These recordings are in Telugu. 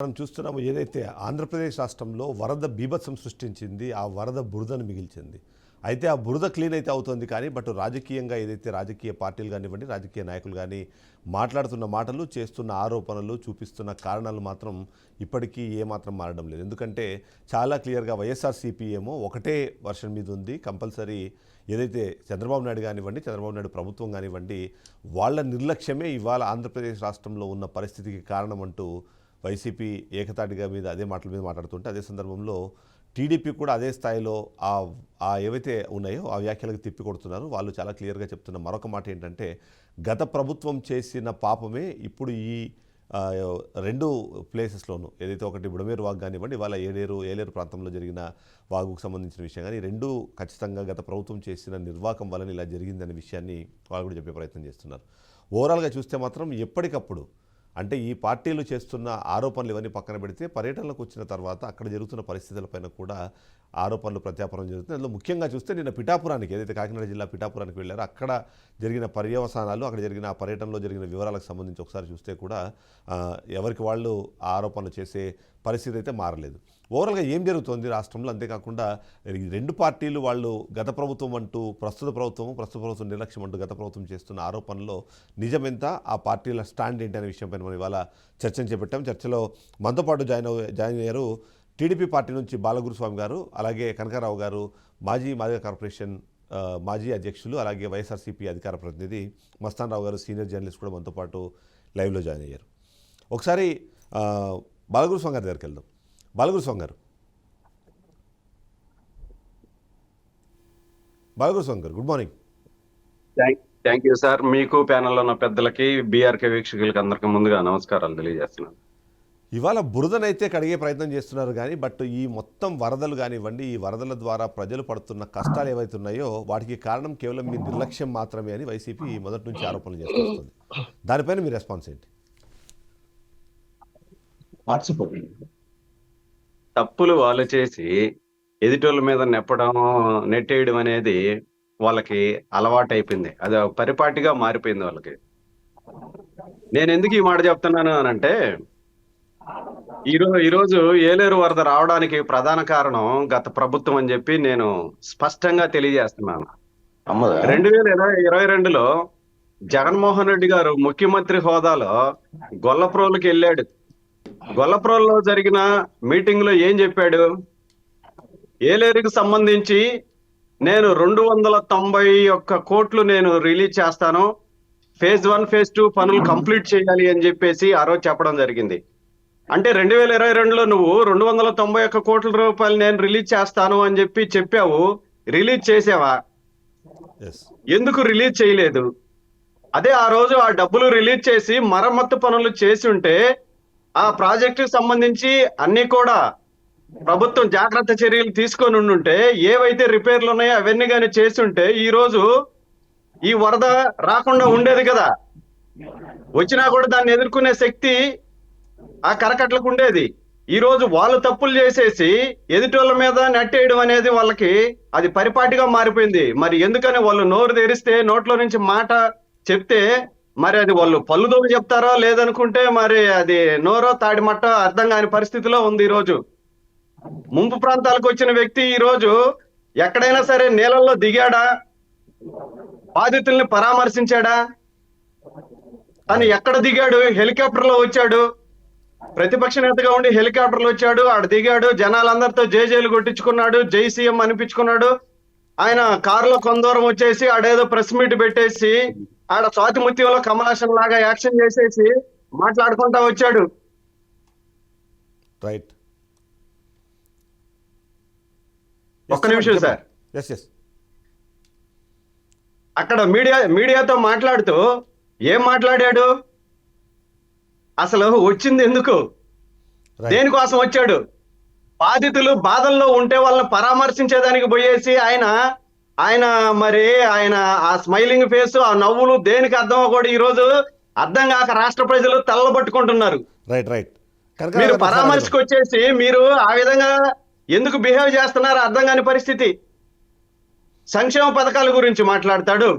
మనం చూస్తున్నాము ఏదైతే ఆంధ్రప్రదేశ్ రాష్ట్రంలో వరద బీభత్సం సృష్టించింది, ఆ వరద బురదను మిగిల్చింది. అయితే ఆ బురద క్లీన్ అయితే అవుతుంది, కానీ బట్ రాజకీయంగా ఏదైతే రాజకీయ పార్టీలు కానివ్వండి, రాజకీయ నాయకులు కానీ మాట్లాడుతున్న మాటలు, చేస్తున్న ఆరోపణలు, చూపిస్తున్న కారణాలు మాత్రం ఇప్పటికీ ఏమాత్రం మారడం లేదు. ఎందుకంటే చాలా క్లియర్గా వైఎస్ఆర్సీపీ ఏమో ఒకటే వర్షన్ మీద ఉంది. కంపల్సరీ ఏదైతే చంద్రబాబు నాయుడు కానివ్వండి, చంద్రబాబు నాయుడు ప్రభుత్వం కానివ్వండి, వాళ్ళ నిర్లక్ష్యమే ఇవాళ ఆంధ్రప్రదేశ్ రాష్ట్రంలో ఉన్న పరిస్థితికి కారణం అంటూ వైసీపీ ఏకతాటిగా మీద అదే మాటల మీద మాట్లాడుతుంటే, అదే సందర్భంలో టీడీపీ కూడా అదే స్థాయిలో ఆ ఏవైతే ఉన్నాయో ఆ వ్యాఖ్యలకు తిప్పి కొడుతున్నారు. వాళ్ళు చాలా క్లియర్గా చెప్తున్న మరొక మాట ఏంటంటే, గత ప్రభుత్వం చేసిన పాపమే ఇప్పుడు ఈ రెండు ప్లేసెస్లోనూ, ఏదైతే ఒకటి బుడమేరు వాగు కానివ్వండి, ఇవాళ ఏలేరు ప్రాంతంలో జరిగిన వాగుకు సంబంధించిన విషయం కానీ, రెండు ఖచ్చితంగా గత ప్రభుత్వం చేసిన నిర్వాకం వలన ఇలా జరిగిందనే విషయాన్ని వాళ్ళు కూడా చెప్పే ప్రయత్నం చేస్తున్నారు. ఓవరాల్గా చూస్తే మాత్రం ఎప్పటికప్పుడు అంటే ఈ పార్టీలు చేస్తున్న ఆరోపణలు ఇవన్నీ పక్కన పెడితే, పర్యటనలకు వచ్చిన తర్వాత అక్కడ జరుగుతున్న పరిస్థితులపైన కూడా ఆరోపణలు ప్రత్యాపనం జరుగుతుంది. అందులో ముఖ్యంగా చూస్తే నిన్న పిఠాపురానికి, ఏదైతే కాకినాడ జిల్లా పిఠాపురానికి వెళ్ళారో అక్కడ జరిగిన పర్యవసానాలు, అక్కడ జరిగిన ఆ పర్యటనలో జరిగిన వివరాలకు సంబంధించి ఒకసారి చూస్తే కూడా ఎవరికి వాళ్ళు ఆరోపణలు చేసే పరిస్థితి అయితే మారలేదు. ఓవరాల్గా ఏం జరుగుతోంది రాష్ట్రంలో, అంతేకాకుండా ఈ రెండు పార్టీలు వాళ్ళు గత ప్రభుత్వం అంటూ ప్రస్తుత ప్రభుత్వం నిర్లక్ష్యం అంటూ గత ప్రభుత్వం చేస్తున్న ఆరోపణలో నిజమెంత, ఆ పార్టీల స్టాండ్ ఏంటి అనే విషయంపైన మనం ఇవాళ చర్చను చేపట్టాం. చర్చలో మనతో పాటు జాయిన్ అయ్యారు టీడీపీ పార్టీ నుంచి బాలగురుస్వామి గారు, అలాగే కనకారావు గారు, మాజీ మాదిగ కార్పొరేషన్ మాజీ అధ్యక్షులు, అలాగే వైఎస్ఆర్సీపీ అధికార ప్రతినిధి మస్తాన్ రావు గారు, సీనియర్ జర్నలిస్ట్ కూడా మనతో పాటు లైవ్లో జాయిన్ అయ్యారు. ఒకసారి బాలగురుస్వామి గారి దగ్గరికి వెళ్దాం. బాలగురుస్వామి గారు, good morning. Thank you sir. మీకు ప్యానెల్లో ఉన్న పెద్దలకి, బీఆర్కే వీక్షకులకి అందరికీ ముందుగా నమస్కారాలు తెలియజేస్తున్నాను. ఇవాళ బురదనైతే కడిగే ప్రయత్నం చేస్తున్నారు కానీ, బట్ ఈ మొత్తం వరదలు కానివ్వండి, ఈ వరదల ద్వారా ప్రజలు పడుతున్న కష్టాలు ఏవైతే ఉన్నాయో వాటికి కారణం కేవలం మీ నిర్లక్ష్యం మాత్రమే అని వైసీపీ మొదటి నుంచి ఆరోపణలు చేస్తుంది. దానిపైన మీ రెస్పాన్స్ ఏంటి? తప్పులు వాళ్ళు చేసి ఎదుటోళ్ళ మీద నెట్టేయడం అనేది వాళ్ళకి అలవాటు అయిపోయింది. అది పరిపాటిగా మారిపోయింది వాళ్ళకి. నేను ఎందుకు ఈ మాట చెప్తున్నాను అనంటే, ఈరోజు ఏలేరు వరద రావడానికి ప్రధాన కారణం గత ప్రభుత్వం అని చెప్పి నేను స్పష్టంగా తెలియజేస్తున్నాను. 2022లో జగన్మోహన్ రెడ్డి గారు ముఖ్యమంత్రి హోదాలో గొల్లప్రోలుకి వెళ్ళాడు. గొల్లప్రోలులో జరిగిన మీటింగ్ లో ఏం చెప్పాడు? ఏలేరుకి సంబంధించి నేను 291 కోట్లు నేను రిలీజ్ చేస్తాను, ఫేజ్ 1 ఫేజ్ 2 పనులు కంప్లీట్ చేయాలి అని చెప్పేసి ఆ రోజు చెప్పడం జరిగింది. అంటే 2022లో నువ్వు 291 కోట్ల రూపాయలు నేను రిలీజ్ చేస్తాను అని చెప్పి చెప్పావు. రిలీజ్ చేసావా? ఎందుకు రిలీజ్ చేయలేదు? అదే ఆ రోజు ఆ డబ్బులు రిలీజ్ చేసి మరమ్మత్తు పనులు చేసి ఉంటే, ఆ ప్రాజెక్టుకి సంబంధించి అన్ని కూడా ప్రభుత్వం జాగ్రత్త చర్యలు తీసుకొని ఉండుంటే, ఏవైతే రిపేర్లు ఉన్నాయో అవన్నీ కానీ చేసి ఉంటే ఈ రోజు ఈ వరద రాకుండా ఉండేది కదా. వచ్చినా కూడా దాన్ని ఎదుర్కొనే శక్తి ఆ కరకట్లకు ఉండేది. ఈ రోజు వాళ్ళు తప్పులు చేసేసి ఎదుటోళ్ళ మీద నెట్టేయడం అనేది వాళ్ళకి అది పరిపాటిగా మారిపోయింది. మరి ఎందుకని వాళ్ళు నోరు తెరిస్తే, నోట్లో నుంచి మాట చెప్తే, మరి అది వాళ్ళు పళ్ళుదోలు చెప్తారో లేదనుకుంటే మరి అది నోరో తాడిమట్ట అర్థం కాని పరిస్థితిలో ఉంది. ఈ రోజు ముంపు ప్రాంతాలకు వచ్చిన వ్యక్తి ఈ రోజు ఎక్కడైనా సరే నీళ్ళల్లో దిగాడా? బాధితుల్ని పరామర్శించాడా? తను ఎక్కడ దిగాడు? హెలికాప్టర్ లో వచ్చాడు. ప్రతిపక్ష నేతగా ఉండి హెలికాప్టర్లో వచ్చాడు, ఆడ దిగాడు, జనాలందరితో జేజేలు కొట్టించుకున్నాడు, జై సీఎం అనిపించుకున్నాడు. ఆయన కారులో కొందూరం వచ్చేసి ఆడేదో ప్రెస్ మీట్ పెట్టేసి ఆడ స్వాతిముత్యంలో కమలాషన్ లాగా యాక్షన్ చేసేసి మాట్లాడుకుంటా వచ్చాడు. రైట్, ఒక్క నిమిషం సార్. అక్కడ మీడియాతో మాట్లాడుతూ ఏం మాట్లాడాడు? అసలు వచ్చింది ఎందుకు? దేనికోసం వచ్చాడు? బాధితులు బాధల్లో ఉంటే వాళ్ళని పరామర్శించేదానికి పోయేసి ఆయన మరి ఆ స్మైలింగ్ ఫేస్, ఆ నవ్వులు దేనికి అర్థమో కూడా ఈ రోజు అర్థం కాక రాష్ట్ర ప్రజలు తల్లబట్టుకుంటున్నారు. మీరు పరామర్శకు వచ్చేసి మీరు ఆ విధంగా ఎందుకు బిహేవ్ చేస్తున్నారు అర్థం కాని పరిస్థితి. సంక్షేమ పథకాల గురించి మాట్లాడతాడు,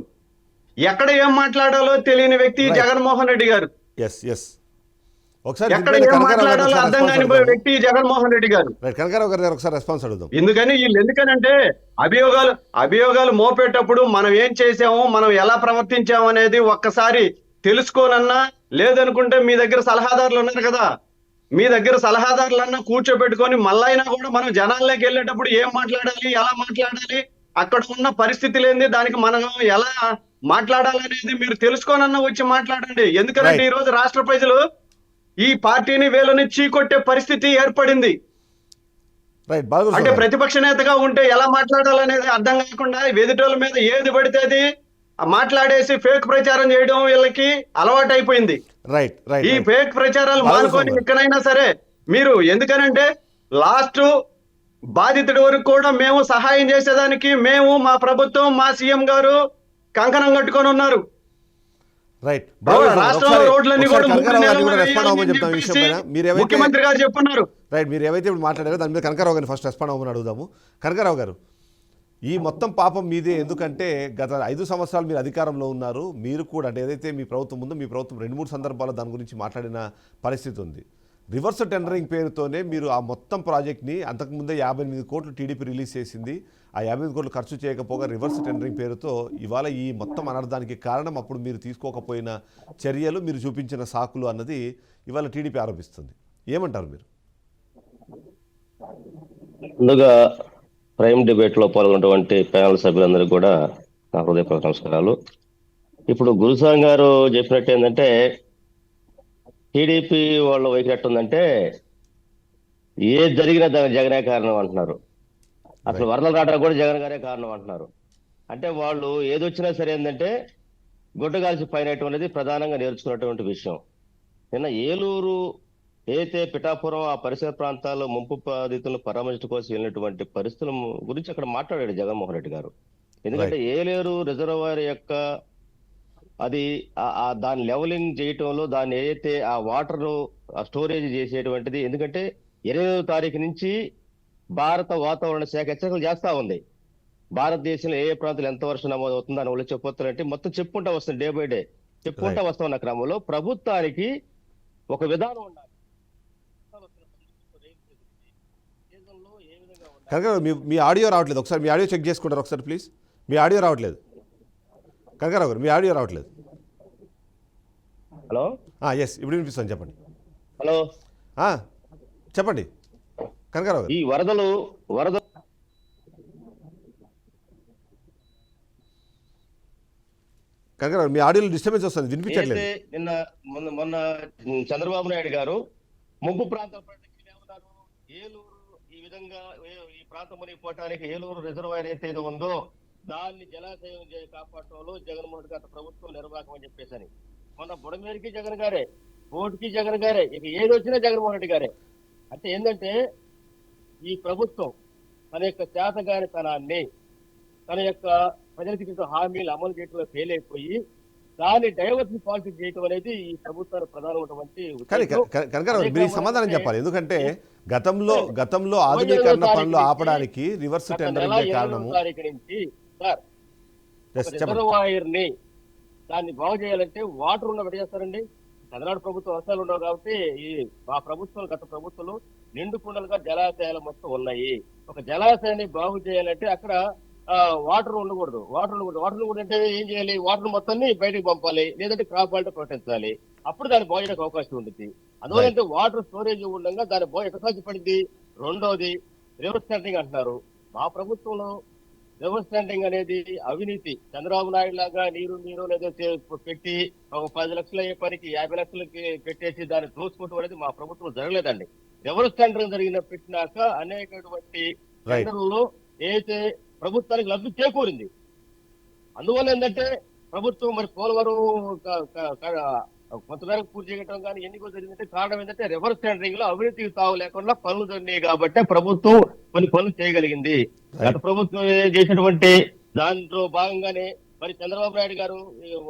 ఎక్కడ ఏం మాట్లాడాలో తెలియని వ్యక్తి జగన్మోహన్ రెడ్డి గారు. ఒకసారి ఎక్కడ దీనిపైన ఏం కనకారావు గారిని మాట్లాడాలో ఒకసారి అర్థం రెస్పాన్స్ కాని అడుగుదాము. వ్యక్తి జగన్మోహన్ రెడ్డి గారు. రైట్, కనకారావు గారి దగ్గర ఒకసారి రెస్పాన్స్ అడుగుదాం. ఎందుకని వీళ్ళు ఎందుకనంటే అభియోగాలు మోపేటప్పుడు మనం ఏం చేసాము, మనం ఎలా ప్రవర్తించాము అనేది ఒక్కసారి తెలుసుకోనన్నా, లేదనుకుంటే మీ దగ్గర సలహాదారులు ఉన్నారు కదా, మీ దగ్గర సలహాదారులన్నా కూర్చోబెట్టుకొని మళ్ళైనా కూడా మనం జనాల్లోకి వెళ్ళేటప్పుడు ఏం మాట్లాడాలి, ఎలా మాట్లాడాలి, అక్కడ ఉన్న పరిస్థితులు ఏంది, దానికి మనం ఎలా మాట్లాడాలనేది మీరు తెలుసుకోనన్నా వచ్చి మాట్లాడండి. ఎందుకంటే ఈ రోజు రాష్ట్ర ప్రజలు ఈ పార్టీని వీళ్ళని చీకొట్టే పరిస్థితి ఏర్పడింది. రైట్, బాలగురు అంటే ప్రతిపక్ష నేతగా ఉంటే ఎలా మాట్లాడాలనేది అర్థం కాకుండా ఎదుటోళ్ళ మీద ఏది పడితే అది మాట్లాడేసి ఫేక్ ప్రచారం చేయడం వీళ్ళకి అలవాటు అయిపోయింది. రైట్ రైట్ ఈ ఫేక్ ప్రచారాలు మానుకొని ఎక్కడైనా సరే మీరు, ఎందుకనంటే లాస్ట్ బాధితుడి వరకు కూడా మేము సహాయం చేసేదానికి మేము, మా ప్రభుత్వం, మా సీఎం గారు కంకణం కట్టుకొని ఉన్నారు. రైట్, రాష్ట్రంలో రోడ్లన్నీ కూడా ముఖ్యమంత్రి గారు చెప్పున్నారు. రైట్, మీరు ఏవైతే ఇప్పుడు మాట్లాడారో దాని మీద కనకారావు గారిని ఫస్ట్ రెస్పాండ్ అవ్వమని అడుగుదాము. కనకారావు గారు, ఈ మొత్తం పాపం మీదే. ఎందుకంటే గత 5 సంవత్సరాలు మీరు అధికారంలో ఉన్నారు. మీరు కూడా అంటే ఏదైతే మీ ప్రభుత్వం ఉందో, మీ ప్రభుత్వం 2-3 సందర్భాల్లో దాని గురించి మాట్లాడిన పరిస్థితి ఉంది. రివర్స్ టెండరింగ్ పేరుతోనే మీరు ఆ మొత్తం ప్రాజెక్ట్ని అంతకుముందే 58 కోట్లు టీడీపీ రిలీజ్ చేసింది. ఆ 58 కోట్లు ఖర్చు చేయకపోగా రివర్స్ టెండరింగ్ పేరుతో ఇవాళ ఈ మొత్తం అనర్థానికి కారణం అప్పుడు మీరు తీసుకోకపోయిన చర్యలు, మీరు చూపించిన సాకులు అన్నది ఇవాళ టీడీపీ ఆరోపిస్తుంది. ఏమంటారు మీరు? ముందుగా ప్రైమ్ డిబేట్లో పాల్గొన్నటువంటి ప్యానల్ సభ్యులందరికీ కూడా నా హృదయపూర్వక నమస్కారాలు. ఇప్పుడు గురుస్వామి గారు చెప్పినట్టు ఏంటంటే టీడీపీ వాళ్ళ వైఖరి ఎట్టుందంటే ఏది జరిగినా దానికి జగనే కారణం అంటున్నారు. అసలు వరదలు రావడానికి కూడా జగన్ గారే కారణం అంటున్నారు. అంటే వాళ్ళు ఏదొచ్చినా సరే ఏంటంటే గుడ్డగాల్చి పైనటువంటిది ప్రధానంగా నేర్చుకున్నటువంటి విషయం. నిన్న ఏలూరు ఏదైతే పిఠాపురం ఆ పరిసర ప్రాంతాల్లో ముంపు బాధితులను పరామర్శించడం కోసం వెళ్ళినటువంటి పరిస్థితుల గురించి అక్కడ మాట్లాడాడు జగన్మోహన్ రెడ్డి గారు. ఎందుకంటే ఏలేరు రిజర్వాయర్ యొక్క అది దాని లెవలింగ్ చేయటంలో, దాన్ని ఏదైతే ఆ వాటర్ స్టోరేజ్ చేసేటువంటిది, ఎందుకంటే 28వ తారీఖు నుంచి భారత వాతావరణ శాఖ హెచ్చరికలు చేస్తా ఉంది. భారతదేశంలో ఏ ప్రాంతాలు ఎంత వర్షం నమోదు అవుతుందో అని వాళ్ళు చెప్పొస్తారంటే మొత్తం చెప్పుకుంటా వస్తుంది. డే బై డే చెప్పుకుంటా వస్తున్న క్రమంలో ప్రభుత్వానికి ఒక విధానం ఉండాలి. కనుక మీ ఆడియో రావట్లేదు. ఒకసారి మీ ఆడియో చెక్ చేసుకుంటారు ఒకసారి ప్లీజ్. మీ ఆడియో రావట్లేదు కనకారావు గారు, మీ ఆడియో రావట్లేదు. హలో, ఎస్, ఇప్పుడు వినిపిస్తాను, చెప్పండి. హలో, చెప్పండి కనకారావు గారు. ఈ వరద కనకారావు, మీ ఆడియోలో డిస్టర్బెన్స్ వస్తుంది, వినిపించట్లేదు. నిన్న మొన్న చంద్రబాబు నాయుడు గారు ముంపు ప్రాంతాల ఏమన్నారు, ఏలూరు ఈ విధంగా ఈ ప్రాంతం మునిగిపోవటానికి ఏలూరు రిజర్వాయర్ ఏదైతే ఉందో దాన్ని జలాశయం కాపాడటంలో జగన్మోహన్ రెడ్డి గారి ప్రభుత్వం నిర్వాహకం అని చెప్పేసి మొన్న బుడమేరికి జగన్ గారే, బోటుకి జగన్ గారే, ఇక ఏది వచ్చినా జగన్మోహన్ రెడ్డి గారే. అంటే ఏంటంటే ఈ ప్రభుత్వం తన యొక్క చేతగానితనాన్ని, తన యొక్క ప్రజలకు ఇచ్చిన హామీలు అమలు చేయడంలో ఫెయిల్ అయిపోయి దాన్ని డైవర్షన్ పాలిటిక్స్ చేయడం అనేది ఈ ప్రభుత్వానికి ప్రధానమైనటువంటి కనకారావు, మీరు సమాధానం చెప్పాలి. ఎందుకంటే గతంలో ఆధునీకరణ పనులు ఆపడానికి రివర్స్ టెండరింగ్ కారణము. రిజర్వాయర్ ని దాన్ని బాగు చేయాలంటే వాటర్ ఉన్న చేస్తారండి. చంద్రబాబు ప్రభుత్వం వర్షాలు ఉండవు కాబట్టి ఈ మా ప్రభుత్వం, గత ప్రభుత్వంలో నిండు కుండలుగా జలాశయాలు మొత్తం ఉన్నాయి. ఒక జలాశయాన్ని బాగు చేయాలంటే అక్కడ వాటర్ ఉండకూడదు. వాటర్ అంటే ఏం చేయాలి, వాటర్ మొత్తాన్ని బయటకు పంపాలి, లేదంటే క్రాప్ వాటర్ ప్రొటెక్టాలి. అప్పుడు దాన్ని బాగు చేయడానికి అవకాశం ఉంటుంది. అందువల్ల వాటర్ స్టోరేజ్ ఉండగా దాని బాగు ఎక్కడ సాధ్యపడింది. రెండోది రివర్స్ టెండరింగ్ అంటున్నారు. మా ప్రభుత్వంలో రివర్స్ టెండరింగ్ అనేది అవినీతి. చంద్రబాబు నాయుడు లాగా నీరు లేదో పెట్టి ఒక 10 లక్షలు అయ్యే పనికి 50 లక్షలకి పెట్టేసి దాన్ని దోచుకోవడం అనేది మా ప్రభుత్వం జరగలేదండి. రివర్స్ టెండరింగ్ పెట్టినాక అనేకటువంటి టెండర్లలో ఏదైతే ప్రభుత్వానికి లబ్ధి చేకూరింది. అందువల్ల ఏంటంటే ప్రభుత్వం మరి పోలవరం కొంతమేరకు పూర్తి చేయడం కానీ ఎన్నికలు జరిగిందంటే కారణం ఏంటంటే రివర్స్ టెండరింగ్ లో అవినీతికి తావు లేకుండా పనులు జరిగినాయి కాబట్టి ప్రభుత్వం కొన్ని పనులు చేయగలిగింది. గత ప్రభుత్వం చేసినటువంటి దాంట్లో భాగంగానే మరి చంద్రబాబు నాయుడు గారు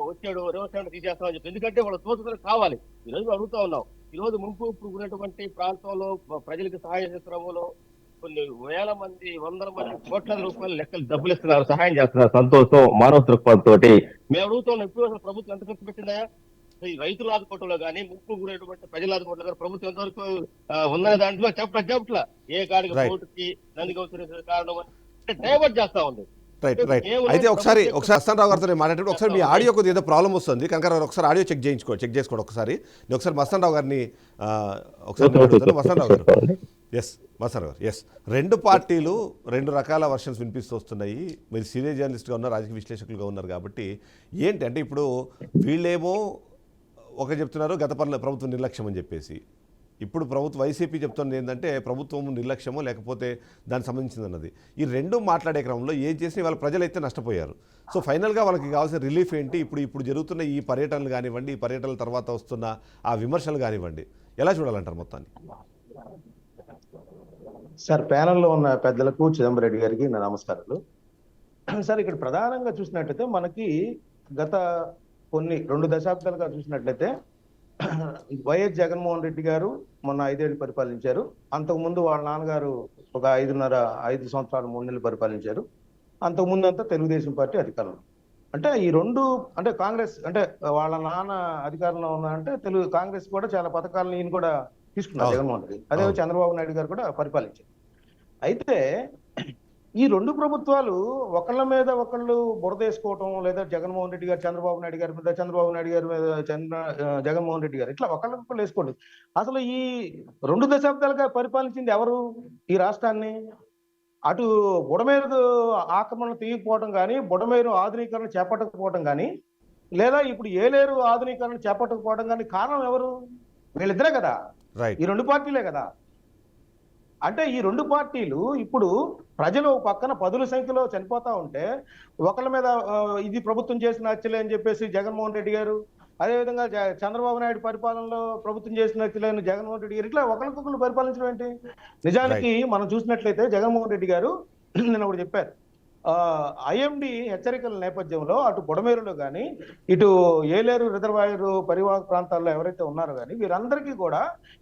వచ్చాడు, రివర్స్ టెండర్ తీసేస్తామని చెప్పి. ఎందుకంటే వాళ్ళ తోటలు కావాలి. ఈ రోజు అడుగుతా ఉన్నాం. ఈ రోజు ముంపు ఉన్నటువంటి ప్రాంతంలో ప్రజలకు సహాయ క్రమంలో కొన్ని వేల మంది, 100 మంది, కోట్ల రూపాయల లెక్కలు డబ్బులు ఇస్తున్నారు, సహాయం చేస్తున్నారు. సంతోషం, మానవ దృక్పథంతో మేము అడుగుతున్నాం. ఇప్పుడు అసలు ప్రభుత్వం ఎంత ఖర్చు పెట్టిందా? ఈ రైతులు ఆదుకోవటంలో కానీ ముప్పు గురైనటువంటి ప్రజలు ఆదుకోవటంలో కానీ ప్రభుత్వం ఎంతవరకు ఉందనే దాంట్లో చెప్పట్లా ఏ కాడికి Right. ఓటుకి నందిగౌసరి కారణం అంటే డైవర్ట్ చేస్తా ఉంది. రైట్ అయితే ఒకసారి మస్తాన్ రావు గారితో నేను మాట్లాడేటప్పుడు ఒకసారి మీ ఆడియో కొద్దిగా ఏదో ప్రాబ్లం వస్తుంది కనుక ఒకసారి ఆడియో చెక్ చేసుకోండి ఒకసారి. నేను ఒకసారి మస్తాన్ రావు గారిని ఒకసారి మాట్లాడుతాను. మస్తాన్ రావు గారు మస్తాన్ రావు గారు రెండు పార్టీలు రెండు రకాల వర్షన్స్ వినిపిస్తూ వస్తున్నాయి. మీరు సీనియర్ జర్నలిస్ట్గా ఉన్నారు, రాజకీయ విశ్లేషకులుగా ఉన్నారు కాబట్టి ఏంటి అంటే ఇప్పుడు వీళ్ళేమో ఒక చెప్తున్నారు గత ప్రభుత్వం నిర్లక్ష్యం అని చెప్పేసి, ఇప్పుడు ప్రభుత్వం వైసీపీ చెప్తున్నది ఏంటంటే ప్రభుత్వం నిర్లక్ష్యమో లేకపోతే దానికి సంబంధించింది అన్నది. ఈ రెండు మాట్లాడే క్రమంలో ఏం చేసి వాళ్ళ ప్రజలైతే నష్టపోయారు. సో ఫైనల్గా వాళ్ళకి కావాల్సిన రిలీఫ్ ఏంటి? ఇప్పుడు జరుగుతున్న ఈ పర్యటనలు కానివ్వండి, ఈ పర్యటనల తర్వాత వస్తున్న ఆ విమర్శలు కానివ్వండి, ఎలా చూడాలంటారు మొత్తాన్ని? సార్, ప్యానెల్లో ఉన్న పెద్దలకు చిదంబరెడ్డి గారికి నా నమస్కారాలు. సార్, ఇక్కడ ప్రధానంగా చూసినట్లయితే మనకి గత కొన్ని 2 దశాబ్దాలుగా చూసినట్లయితే వైఎస్ జగన్మోహన్ రెడ్డి గారు మొన్న 5 ఏళ్ళు పరిపాలించారు. అంతకుముందు వాళ్ళ నాన్నగారు ఒక 5 సంవత్సరాలు 3 నెలలు పరిపాలించారు. అంతకుముందు అంతా తెలుగుదేశం పార్టీ అధికారంలో. అంటే ఈ రెండు అంటే కాంగ్రెస్ అంటే వాళ్ళ నాన్న అధికారంలో ఉన్నారంటే కాంగ్రెస్ కూడా చాలా పథకాలను ఈయన కూడా తీసుకున్నారు జగన్మోహన్ రెడ్డి. అదే చంద్రబాబు నాయుడు గారు కూడా పరిపాలించారు. అయితే ఈ రెండు ప్రభుత్వాలు ఒకళ్ళ మీద ఒకళ్ళు బురదేసుకోవటం, లేదా జగన్మోహన్ రెడ్డి గారు చంద్రబాబు నాయుడు గారి మీద, చంద్రబాబు నాయుడు గారి మీద జగన్మోహన్ రెడ్డి గారు, ఇట్లా ఒకళ్ళొకళ్ళు వేసుకోండి. అసలు ఈ 2 దశాబ్దాలుగా పరిపాలించింది ఎవరు ఈ రాష్ట్రాన్ని? అటు బుడమేరు ఆక్రమణ తీయకపోవడం కానీ, బుడమేరు ఆధునీకరణ చేపట్టకపోవడం కానీ, లేదా ఇప్పుడు ఏలేరు ఆధునీకరణ చేపట్టకపోవడం కానీ కారణం ఎవరు? వీళ్ళిద్దరే కదా, ఈ 2 పార్టీలే కదా. అంటే ఈ 2 పార్టీలు ఇప్పుడు ప్రజలు పక్కన 10ల సంఖ్యలో చనిపోతా ఉంటే ఒకళ్ళ మీద ఇది ప్రభుత్వం చేసిన హత్యలే అని చెప్పేసి జగన్మోహన్ రెడ్డి గారు, అదేవిధంగా చంద్రబాబు నాయుడు పరిపాలనలో ప్రభుత్వం చేసిన హత్యలేని జగన్మోహన్ రెడ్డి గారు, ఇట్లా ఒకరికొకరు పరిపాలించడం ఏంటి? నిజానికి మనం చూసినట్లయితే జగన్మోహన్ రెడ్డి గారు నిన్న ఒకటి చెప్పారు. ఐఎండి హెచ్చరికల నేపథ్యంలో అటు బుడమేరులో కానీ, ఇటు ఏలేరు రిజర్వాయరు పరివాహక ప్రాంతాల్లో ఎవరైతే ఉన్నారో కానీ వీరందరికీ కూడా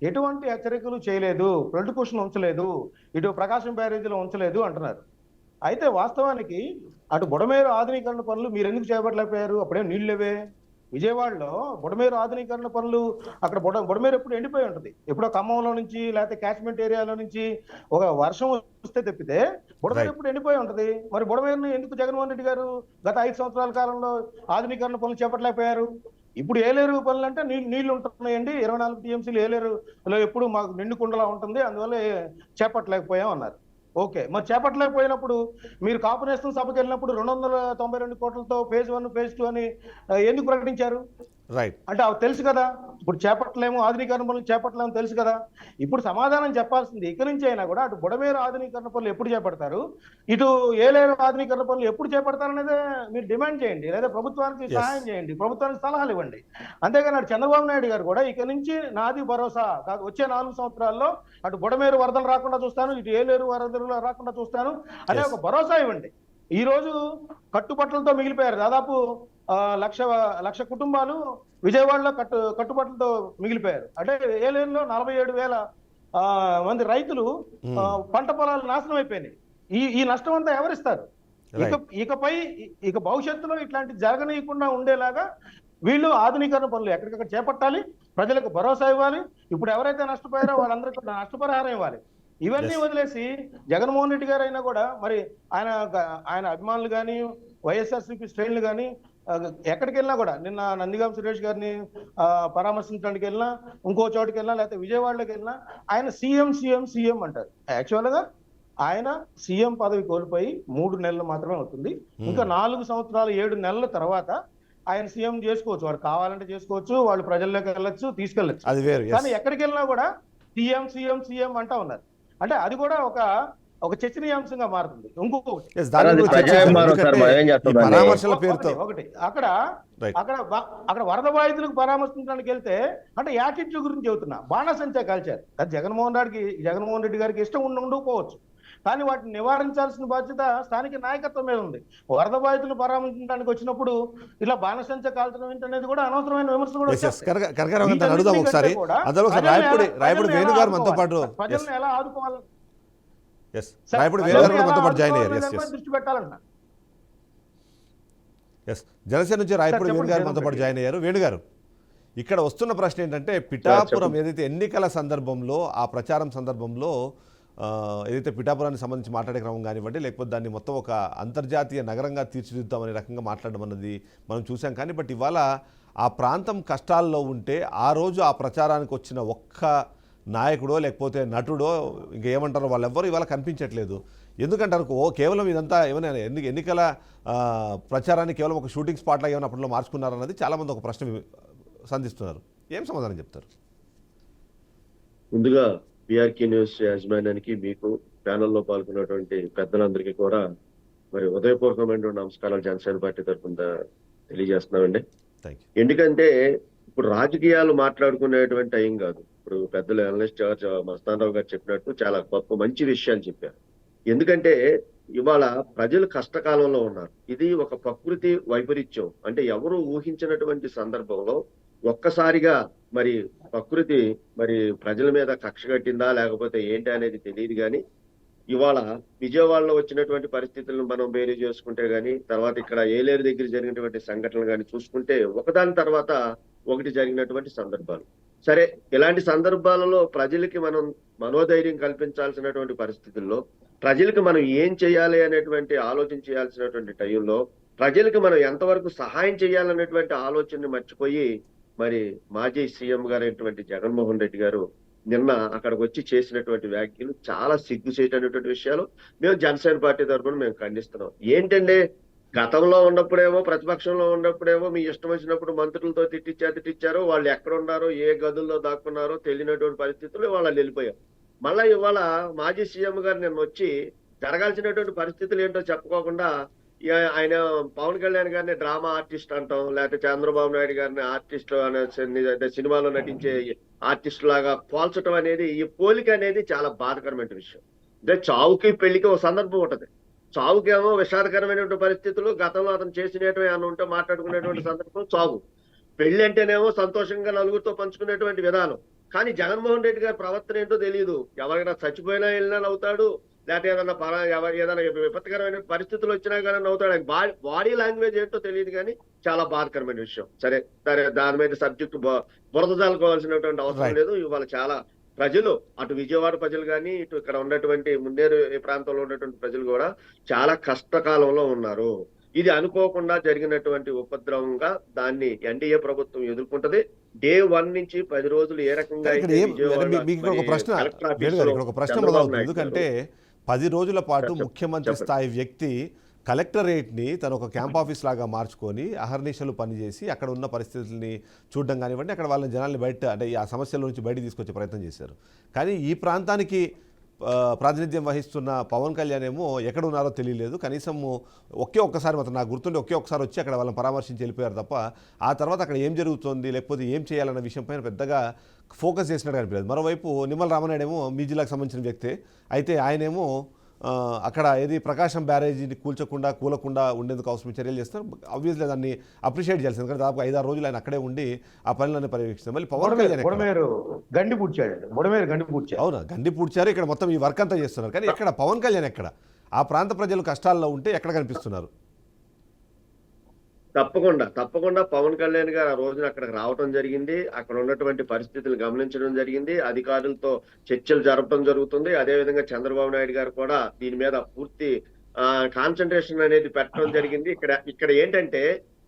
ఎటువంటి హెచ్చరికలు చేయలేదు, ఫ్లడ్ కుషన్ ఉంచలేదు, ఇటు ప్రకాశం బ్యారేజీలో ఉంచలేదు అంటున్నారు. అయితే వాస్తవానికి అటు బుడమేరు ఆధునీకరణ పనులు మీరు ఎందుకు చేపట్టలేకపోయారు? అప్పుడే నీళ్ళు లేవే. విజయవాడలో బుడమేరు ఆధునీకరణ పనులు అక్కడ బుడమేరు ఎప్పుడు ఎండిపోయి ఉంటుంది. ఎప్పుడో ఖమ్మంలో నుంచి లేకపోతే క్యాచ్మెంట్ ఏరియాలో నుంచి ఒక వర్షం వస్తే తప్పితే బుడమేరు ఎప్పుడు ఎండిపోయి ఉంటుంది. మరి బుడమేరుని ఎందుకు జగన్మోహన్ రెడ్డి గారు గత 5 సంవత్సరాల కాలంలో ఆధునీకరణ పనులు చేపట్టలేకపోయారు? ఇప్పుడు ఏలేరు పనులు అంటే నీళ్లు ఉంటున్నాయండి, 24 టీఎంసీలు ఏలేరులో ఎప్పుడు మాకు నిండు కుండలా ఉంటుంది, అందువల్ల చేపట్టలేకపోయాం అన్నారు. ఓకే, మరి చేపట్టలేకపోయినప్పుడు మీరు కాపునేస్తం సభకి వెళ్ళినప్పుడు 292 కోట్లతో ఫేజ్ 1 ఫేజ్ 2 అని ఎందుకు ప్రకటించారు? అంటే అవి తెలుసు కదా, ఇప్పుడు చేపట్టలేము, ఆధునీకరణ పనులు చేపట్టలేము తెలుసు కదా. ఇప్పుడు సమాధానం చెప్పాల్సింది ఇక్కడి నుంచి అయినా కూడా అటు బుడమేరు ఆధునీకరణ పనులు ఎప్పుడు చేపడతారు, ఇటు ఏలేరు ఆధునీకరణ పనులు ఎప్పుడు చేపడతారు అనేది మీరు డిమాండ్ చేయండి, లేదా ప్రభుత్వానికి సహాయం చేయండి, ప్రభుత్వానికి సలహాలు ఇవ్వండి. అంతేగాని అటు చంద్రబాబు నాయుడు గారు కూడా ఇక నుంచి నాది భరోసా కాదు, వచ్చే 4 సంవత్సరాల్లో అటు బుడమేరు వరదలు రాకుండా చూస్తాను, ఇటు ఏలేరు వరదలు రాకుండా చూస్తాను అనే ఒక భరోసా ఇవ్వండి. ఈ రోజు కట్టుబట్టలతో మిగిలిపోయారు. దాదాపు 1,00,000 కుటుంబాలు విజయవాడలో కట్టుబట్టలతో మిగిలిపోయారు. అంటే ఏలేరులో 47,000 మంది రైతులు పంట పొలాలు నాశనం అయిపోయినాయి. ఈ నష్టం అంతా ఎవరిస్తారు? ఇక భవిష్యత్తులో ఇట్లాంటి జరగనీయకుండా ఉండేలాగా వీళ్ళు ఆధునీకరణ పనులు ఎక్కడికక్కడ చేపట్టాలి, ప్రజలకు భరోసా ఇవ్వాలి. ఇప్పుడు ఎవరైతే నష్టపోయారో వాళ్ళందరికీ నష్టపరిహారం ఇవ్వాలి. ఇవన్నీ వదిలేసి జగన్మోహన్ రెడ్డి గారు అయినా కూడా మరి ఆయన అభిమానులు కానీ, వైఎస్ఆర్సీపీ శ్రేణులు కానీ ఎక్కడికి వెళ్ళినా కూడా, నిన్న నందిగాం సురేష్ గారిని పరామర్శించడానికి వెళ్ళినా, ఇంకో చోటుకి వెళ్ళినా, లేకపోతే విజయవాడలోకి వెళ్ళినా ఆయన సీఎం అంటారు. యాక్చువల్గా ఆయన సీఎం పదవి కోల్పోయి 3 నెలలు మాత్రమే అవుతుంది. ఇంకా 4 సంవత్సరాలు 7 నెలల తర్వాత ఆయన సీఎం చేసుకోవచ్చు, వాడు కావాలంటే చేసుకోవచ్చు, వాళ్ళు ప్రజల్లోకి వెళ్ళొచ్చు, తీసుకెళ్ళచ్చు. కానీ ఎక్కడికి వెళ్ళినా కూడా సీఎం అంటా ఉన్నారు. అంటే అది కూడా ఒక చర్చనీయాంశంగా మారుతుంది. ఇంకొకటి అక్కడ వరద బాధితులకు పరామర్శించడానికి వెళ్తే అంటే యాటిట్యూడ్ గురించి చెబుతున్నా, బాణసంచా కాల్చారు. అది జగన్మోహన్ రెడ్డి గారికి ఇష్టం ఉండకపోవచ్చు, కానీ వాటిని నివారించాల్సిన బాధ్యత స్థానిక నాయకత్వం మీద ఉంది. వరద బాధితులు పరామర్శించడానికి వచ్చినప్పుడు ఇలా బాణసంచ కాల్చడం ఏంటనేది కూడా అనవసరమైన విమర్శలు కూడా ప్రజలను ఎలా ఆదుకోవాలి దృష్టి పెట్టాలన్న. జనసేన నుంచి రాయపూడి వేణు గారు మనతో పాటు జాయిన్ అయ్యారు. వేణు గారు, ఇక్కడ వస్తున్న ప్రశ్న ఏంటంటే పిఠాపురం ఏదైతే ఎన్నికల సందర్భంలో ఆ ప్రచారం సందర్భంలో ఏదైతే పిఠాపురానికి సంబంధించి మాట్లాడే క్రమం కానివ్వండి, లేకపోతే దాన్ని మొత్తం ఒక అంతర్జాతీయ నగరంగా తీర్చిదిద్దామనే రకంగా మాట్లాడడం అన్నది మనం చూసాం. కానీ బట్ ఇవాళ ఆ ప్రాంతం కష్టాల్లో ఉంటే ఆ రోజు ఆ ప్రచారానికి వచ్చిన ఒక్క నాయకుడో లేకపోతే నటుడో ఇంకేమంటారో వాళ్ళెవ్వరూ ఇవాళ కనిపించట్లేదు. ఎందుకంటారు కేవలం ఇదంతా ఏమైనా ఎన్నికల ప్రచారాన్ని కేవలం ఒక షూటింగ్ స్పాట్లాగా ఏమైనా అప్పట్లో మార్చుకున్నారన్నది చాలామంది ఒక ప్రశ్న సంధిస్తున్నారు. ఏం సమాధానం చెప్తారు? ముందుగా పిఆర్కే న్యూస్ యాజమాన్యానికి, మీకు ప్యానెల్లో పాల్గొన్నటువంటి పెద్దలందరికీ కూడా మరి ఉదయపూర్వకమైనటువంటి నమస్కారాలు జనసేన పార్టీ తరఫున తెలియజేస్తున్నామండి. ఎందుకంటే ఇప్పుడు రాజకీయాలు మాట్లాడుకునేటువంటి టైం కాదు. ఇప్పుడు పెద్దలు అనలిస్ట్ మస్తాన్ రావు గారు చెప్పినట్టు చాలా గొప్ప మంచి విషయాలు చెప్పారు. ఎందుకంటే ఇవాళ ప్రజలు కష్టకాలంలో ఉన్నారు. ఇది ఒక ప్రకృతి వైపరీత్యం, అంటే ఎవరు ఊహించినటువంటి సందర్భంలో ఒక్కసారిగా మరి ప్రకృతి మరి ప్రజల మీద కక్ష కట్టిందా లేకపోతే ఏంటి అనేది తెలియదు. కానీ ఇవాళ విజయవాడలో వచ్చినటువంటి పరిస్థితులను మనం బేరీ చేసుకుంటే గానీ, తర్వాత ఇక్కడ ఏలేరు దగ్గర జరిగినటువంటి సంఘటనలు కానీ చూసుకుంటే ఒకదాని తర్వాత ఒకటి జరిగినటువంటి సందర్భాలు. సరే, ఇలాంటి సందర్భాలలో ప్రజలకి మనం మనోధైర్యం కల్పించాల్సినటువంటి పరిస్థితుల్లో, ప్రజలకు మనం ఏం చేయాలి అనేటువంటి ఆలోచన చేయాల్సినటువంటి టైంలో, ప్రజలకు మనం ఎంతవరకు సహాయం చేయాలనేటువంటి ఆలోచనని మర్చిపోయి మరి మాజీ సీఎం గారైనటువంటి జగన్మోహన్ రెడ్డి గారు నిన్న అక్కడికి వచ్చి చేసినటువంటి వ్యాఖ్యలు చాలా సిగ్గుచేటటువంటి విషయాలు. మేము జనసేన పార్టీ తరఫున మేము ఖండిస్తున్నాం. ఏంటంటే గతంలో ఉన్నప్పుడేమో, ప్రతిపక్షంలో ఉన్నప్పుడేమో మీ ఇష్టం వచ్చినప్పుడు మంత్రులతో తిట్టించారు. వాళ్ళు ఎక్కడ ఉన్నారో, ఏ గదుల్లో దాక్కున్నారో తెలియనటువంటి పరిస్థితుల్లో వాళ్ళు వెళ్ళిపోయారు. మళ్ళా ఇవాళ మాజీ సీఎం గారు నిన్న వచ్చి జరగాల్సినటువంటి పరిస్థితులు ఏంటో చెప్పుకోకుండా ఆయన పవన్ కళ్యాణ్ గారిని డ్రామా ఆర్టిస్ట్ అంటాం, లేకపోతే చంద్రబాబు నాయుడు గారిని ఆర్టిస్ట్ అనే సినిమాలో నటించే ఆర్టిస్ట్ లాగా పోల్చడం అనేది, ఈ పోలిక అనేది చాలా బాధకరమైన విషయం. అంటే చావుకి పెళ్లికి ఒక సందర్భం ఉంటది. చావుకేమో విషాదకరమైనటువంటి పరిస్థితులు, గతంలో అతను చేసినటువంటి ఏమైనా ఉంటే మాట్లాడుకునేటువంటి సందర్భం చావు. పెళ్లి అంటేనేమో సంతోషంగా నలుగురితో పంచుకునేటువంటి విధానం. కానీ జగన్మోహన్ రెడ్డి గారి ప్రవర్తన ఏంటో తెలియదు. ఎవరైనా చచ్చిపోయినా వెళ్ళినా నవ్వుతాడు, లేకపోతే ఏదైనా విపత్కరమైన పరిస్థితులు వచ్చినా కానీ నవ్వుతాడు. బాడీ లాంగ్వేజ్ ఏంటో తెలియదు. కానీ చాలా బాధకరమైన విషయం. సరే, దాని మీద సబ్జెక్టు బురద జాలుకోవాల్సినటువంటి అవసరం లేదు. ఇవాళ చాలా ప్రజలు, అటు విజయవాడ ప్రజలు కానీ, ఇటు ఇక్కడ ఉన్నటువంటి ముందేరు ప్రాంతంలో ఉన్నటువంటి ప్రజలు కూడా చాలా కష్టకాలంలో ఉన్నారు. ఇది అనుకోకుండా జరిగినటువంటి ఉపద్రవంగా దాన్ని ఎన్డీఏ ప్రభుత్వం ఎదుర్కొంటది. డే 1 నుంచి 10 రోజులు ఏ రకంగా ఒక ప్రశ్న మొదలవుతుంది. ఎందుకంటే 10 రోజుల పాటు ముఖ్యమంత్రి స్థాయి వ్యక్తి కలెక్టరేట్ని తను ఒక క్యాంప్ ఆఫీస్ లాగా మార్చుకొని అహర్నిశలు పనిచేసి అక్కడ ఉన్న పరిస్థితుల్ని చూడడం కానివ్వండి, అక్కడ వాళ్ళ జనాల్ని బయట, అంటే ఆ సమస్యల నుంచి బయట తీసుకొచ్చే ప్రయత్నం చేశారు. కానీ ఈ ప్రాంతానికి ప్రాతినిధ్యం వహిస్తున్న పవన్ కళ్యాణ్ ఏమో ఎక్కడ ఉన్నారో తెలియలేదు. కనీసం ఒక్కసారి మాత్రం నాకు గుర్తుండి ఒక్కసారి వచ్చి అక్కడ వాళ్ళని పరామర్శించి వెళ్ళిపోయారు తప్ప ఆ తర్వాత అక్కడ ఏం జరుగుతుంది, లేకపోతే ఏం చేయాలన్న విషయం పైన పెద్దగా ఫోకస్ చేసినట్టు అనిపించలేదు. మరోవైపు నిమ్మల రామనాయుడు ఏమో మీ జిల్లాకు సంబంధించిన వ్యక్తే, అయితే ఆయనేమో అక్కడ ఏది ప్రకాశం బ్యారేజీని కూలకుండా ఉండేందుకు అవసరం చర్యలు చేస్తారు. ఆబ్వియస్లీ దాన్ని అప్రిషియేట్ చేయాల్సింది. ఎందుకంటే దాదాపు 5-6 రోజులు ఆయన అక్కడే ఉండి ఆ పనులన్నీ పర్యవేక్షిస్తారు. మళ్ళీ పవన్ కళ్యాణ్ గండి పూడ్చాడు. అవునా, గండి పూడ్చారు. ఇక్కడ మొత్తం ఈ వర్క్ అంతా చేస్తున్నారు. కానీ ఎక్కడ పవన్ కళ్యాణ్, ఎక్కడ ఆ ప్రాంత ప్రజలు కష్టాల్లో ఉంటే ఎక్కడ కనిపిస్తున్నారు? తప్పకుండా పవన్ కళ్యాణ్ గారు ఆ రోజున అక్కడికి రావడం జరిగింది. అక్కడ ఉన్నటువంటి పరిస్థితులు గమనించడం జరిగింది. అధికారులతో చర్చలు జరపడం జరుగుతుంది. అదేవిధంగా చంద్రబాబు నాయుడు గారు కూడా దీని మీద పూర్తి కాన్సన్ట్రేషన్ అనేది పెట్టడం జరిగింది.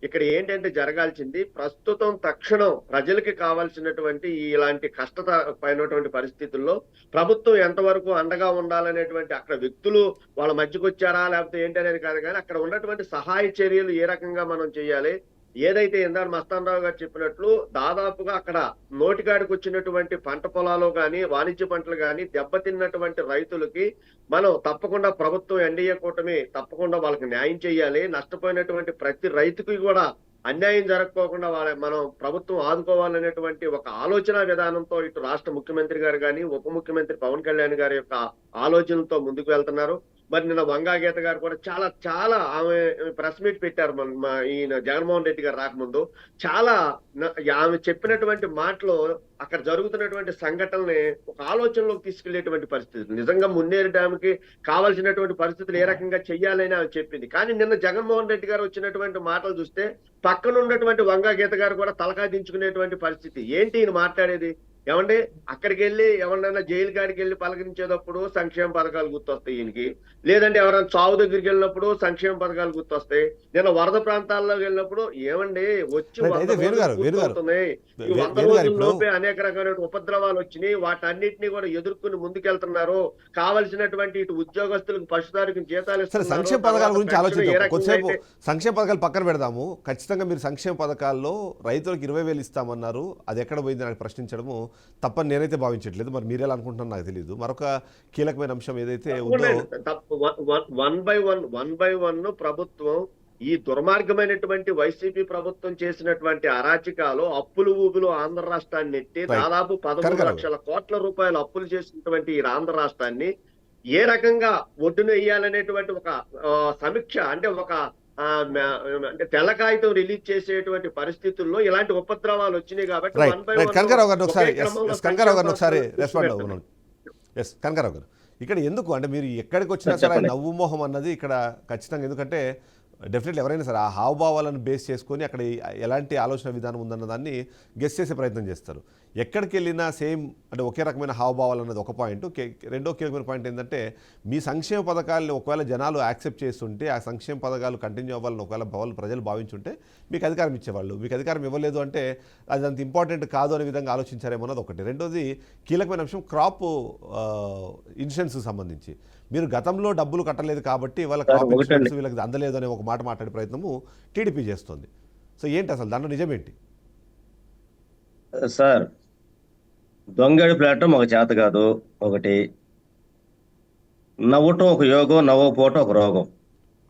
ఇక్కడ ఏంటంటే జరగాల్సింది, ప్రస్తుతం తక్షణం ప్రజలకి కావాల్సినటువంటి ఇలాంటి కష్టమైనటువంటి పరిస్థితుల్లో ప్రభుత్వం ఎంతవరకు అండగా ఉండాలనేటువంటి, అక్కడ వ్యక్తులు వాళ్ళ మధ్యకు వచ్చారా లేకపోతే ఏంటి అనేది కాదు, కానీ అక్కడ ఉన్నటువంటి సహాయ చర్యలు ఏ రకంగా మనం చేయాలి. ఏదైతే ఇందాక మస్తాన్ రావు గారు చెప్పినట్లు దాదాపుగా అక్కడ నోటికాడికి వచ్చినటువంటి పంట పొలాలు కానీ, వాణిజ్య పంటలు కానీ దెబ్బతిన్నటువంటి రైతులకి మనం తప్పకుండా ప్రభుత్వం, ఎన్డీఏ కూటమి తప్పకుండా వాళ్ళకి న్యాయం చేయాలి. నష్టపోయినటువంటి ప్రతి రైతుకి కూడా అన్యాయం జరగకోకుండా మనం ప్రభుత్వం ఆదుకోవాలనేటువంటి ఒక ఆలోచన విధానంతో ఇటు రాష్ట్ర ముఖ్యమంత్రి గారు కానీ, ఉప ముఖ్యమంత్రి పవన్ కళ్యాణ్ గారి యొక్క ఆలోచనలతో ముందుకు వెళ్తున్నారు. మరి నిన్న వంగా గీత గారు కూడా చాలా చాలా ఆమె ప్రెస్ మీట్ పెట్టారు ఈయన జగన్మోహన్ రెడ్డి గారు రాకముందు. చాలా ఆమె చెప్పినటువంటి మాటలు అక్కడ జరుగుతున్నటువంటి సంఘటనల్ని ఒక ఆలోచనలోకి తీసుకెళ్లేటువంటి పరిస్థితి. నిజంగా మున్నేరు డ్యామ్ కి కావాల్సినటువంటి పరిస్థితులు ఏ రకంగా చెయ్యాలని ఆమె చెప్పింది. కానీ నిన్న జగన్మోహన్ రెడ్డి గారు వచ్చినటువంటి మాటలు చూస్తే పక్కన ఉన్నటువంటి వంగా గీత గారు కూడా తలకాయ దించుకునేటువంటి పరిస్థితి. ఏంటి ఈయన మాట్లాడేది? ఏమండి అక్కడికి వెళ్ళి ఎవరినైనా జైలు కాడికి వెళ్ళి పలకరించేటప్పుడు సంక్షేమ పథకాలు గుర్తొస్తాయి ఈయనకి, లేదంటే ఎవరైనా చావు దగ్గరికి వెళ్ళినప్పుడు సంక్షేమ పథకాలు గుర్తొస్తాయి. నేను వరద ప్రాంతాల్లో వెళ్ళినప్పుడు ఏమండి వచ్చి 100 రోజుల్లోపే అనేక రకమైన ఉపద్రవాలు వచ్చినాయి, వాటన్నిటిని కూడా ఎదుర్కొని ముందుకెళ్తున్నారు. కావలసినటువంటి ఇటు ఉద్యోగస్తులకు పశుదారికి జీతాలు ఇస్తున్నారు. సంక్షేమ పథకాల గురించి ఆలోచించాం. కొద్దిసేపు సంక్షేమ పథకాలు పక్కన పెడదాము. ఖచ్చితంగా మీరు సంక్షేమ పథకాల్లో రైతులకు 20,000 ఇస్తామన్నారు, అది ఎక్కడ పోయింది నాకు ప్రశ్నించడము తప్పని నేనైతే భావించట్లేదు. మరి మీరెలా అనుకుంటున్నారో నాకు తెలియదు. మరొక కీలకమైన అంశం ఏదైతే ఉందో, వన్ బై వన్ ప్రభుత్వం ఈ దుర్మార్గమైనటువంటి వైసీపీ ప్రభుత్వం చేసినటువంటి అరాచకాలు, అప్పులు ఊబులు ఆంధ్ర రాష్ట్రాన్ని ఎత్తి దాదాపు 11 లక్షల కోట్ల రూపాయలు అప్పులు చేసినటువంటి ఈ ఆంధ్ర రాష్ట్రాన్ని ఏ రకంగా ఒడ్డున వేయాలనేటువంటి ఒక సమీక్ష, అంటే ఒక అంటే తెల్ల కాగితం రిలీజ్ చేసేటువంటి పరిస్థితుల్లో ఇలాంటి ఉపద్రవాలు వచ్చినాయి. కాబట్టి కనకారావు గారిని ఒకసారి రెస్పాండ్ అవ్వను. ఎస్ కనకారావు గారు, ఇక్కడ ఎందుకు అంటే మీరు ఎక్కడికి వచ్చినా సరే నవ్వు మోహం అన్నది ఇక్కడ ఖచ్చితంగా, ఎందుకంటే డెఫినెట్లీ ఎవరైనా సరే ఆ హావభావాలను బేస్ చేసుకొని అక్కడ ఎలాంటి ఆలోచన విధానం ఉందన్న దాన్ని గెస్ చేసే ప్రయత్నం చేస్తారు. ఎక్కడికి వెళ్ళినా సేమ్ అంటే ఒకే రకమైన హావభావాలు అన్నది ఒక పాయింట్. రెండో కీలకమైన పాయింట్ ఏంటంటే మీ సంక్షేమ పథకాలను ఒకవేళ జనాలు యాక్సెప్ట్ చేస్తుంటే, ఆ సంక్షేమ పథకాలు కంటిన్యూ అవ్వాలని ఒకవేళ ప్రజలు భావించుంటే మీకు అధికారం ఇచ్చేవాళ్ళు. మీకు అధికారం ఇవ్వలేదు అంటే అది అంత ఇంపార్టెంట్ కాదు అనే విధంగా ఆలోచించారేమో అన్నది ఒకటి. రెండోది కీలకమైన అంశం క్రాప్ ఇన్సూరెన్స్కి సంబంధించి మీరు గతంలో డబ్బులు కట్టలేదు కాబట్టి వాళ్ళ క్రాప్ ఇన్సూరెన్స్ వీళ్ళకి అందలేదు అనే ఒక మాట మాట్లాడే ప్రయత్నము టీడీపీ చేస్తుంది. సో ఏంటి అసలు దాంట్లో నిజమేంటి సార్? దొంగడి ప్లాటం ఒక చేత కాదు. ఒకటి, నవ్వటం ఒక యోగం, నవ్వకపోవటం ఒక రోగం.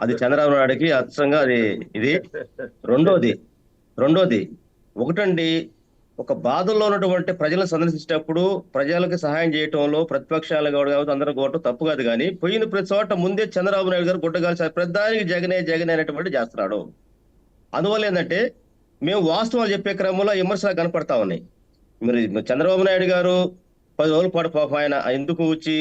అది చంద్రబాబు నాయుడికి అచ్చంగా అది ఇది. రెండోది ఒకటండి, ఒక బాధల్లో ఉన్నటువంటి ప్రజలను సందర్శించేటప్పుడు ప్రజలకు సహాయం చేయటంలో ప్రతిపక్షాలు కావచ్చు అందరూ కోవటం తప్పు కాదు. కానీ పోయిన ప్రతి చోట ముందే చంద్రబాబు నాయుడు గారు గుట్టగాల్సి ప్రధానికి జగనే అనేటువంటి చేస్తున్నాడు. అందువల్ల ఏంటంటే మేము వాస్తవాలు చెప్పే క్రమంలో విమర్శలు కనపడతా ఉన్నాయి. మీరు చంద్రబాబు నాయుడు గారు 10 రోజుల పాటు పాపం ఆయన ఎందుకు వచ్చి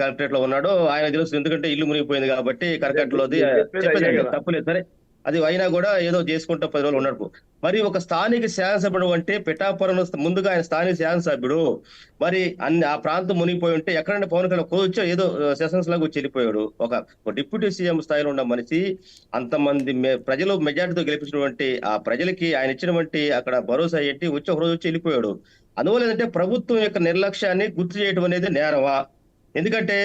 కలెక్టరేట్ లో ఉన్నాడో ఆయన తెలుసు. ఎందుకంటే ఇల్లు మునిగిపోయింది కాబట్టి కరకట్టలోది చెప్పేది తప్పులేదు. సరే, అది అయినా కూడా ఏదో చేసుకుంటా 10 రోజులు ఉన్నాడు. మరి ఒక స్థానిక శాసనసభ్యుడు అంటే పిఠాపురం ముందుగా ఆయన స్థానిక శాసనసభ్యుడు, మరి ఆ ప్రాంతం మునిగిపోయి ఉంటే ఎక్కడంటే పవన్ కళ్యాణ్ కూర్చో ఏదో సెషన్స్ లాగా వచ్చి వెళ్ళిపోయాడు. ఒక డిప్యూటీ సీఎం స్థాయిలో ఉన్న మనిషి, అంతమంది ప్రజలు మెజార్టీతో గెలిపించినటువంటి ఆ ప్రజలకి ఆయన ఇచ్చినటువంటి అక్కడ భరోసా ఏంటి, వచ్చి ఒక రోజు వచ్చి వెళ్ళిపోయాడు. అందువల్ల ఏంటంటే ప్రభుత్వం యొక్క నిర్లక్ష్యాన్ని గుర్తు చేయడం అనేది నేరమా? ఎందుకంటే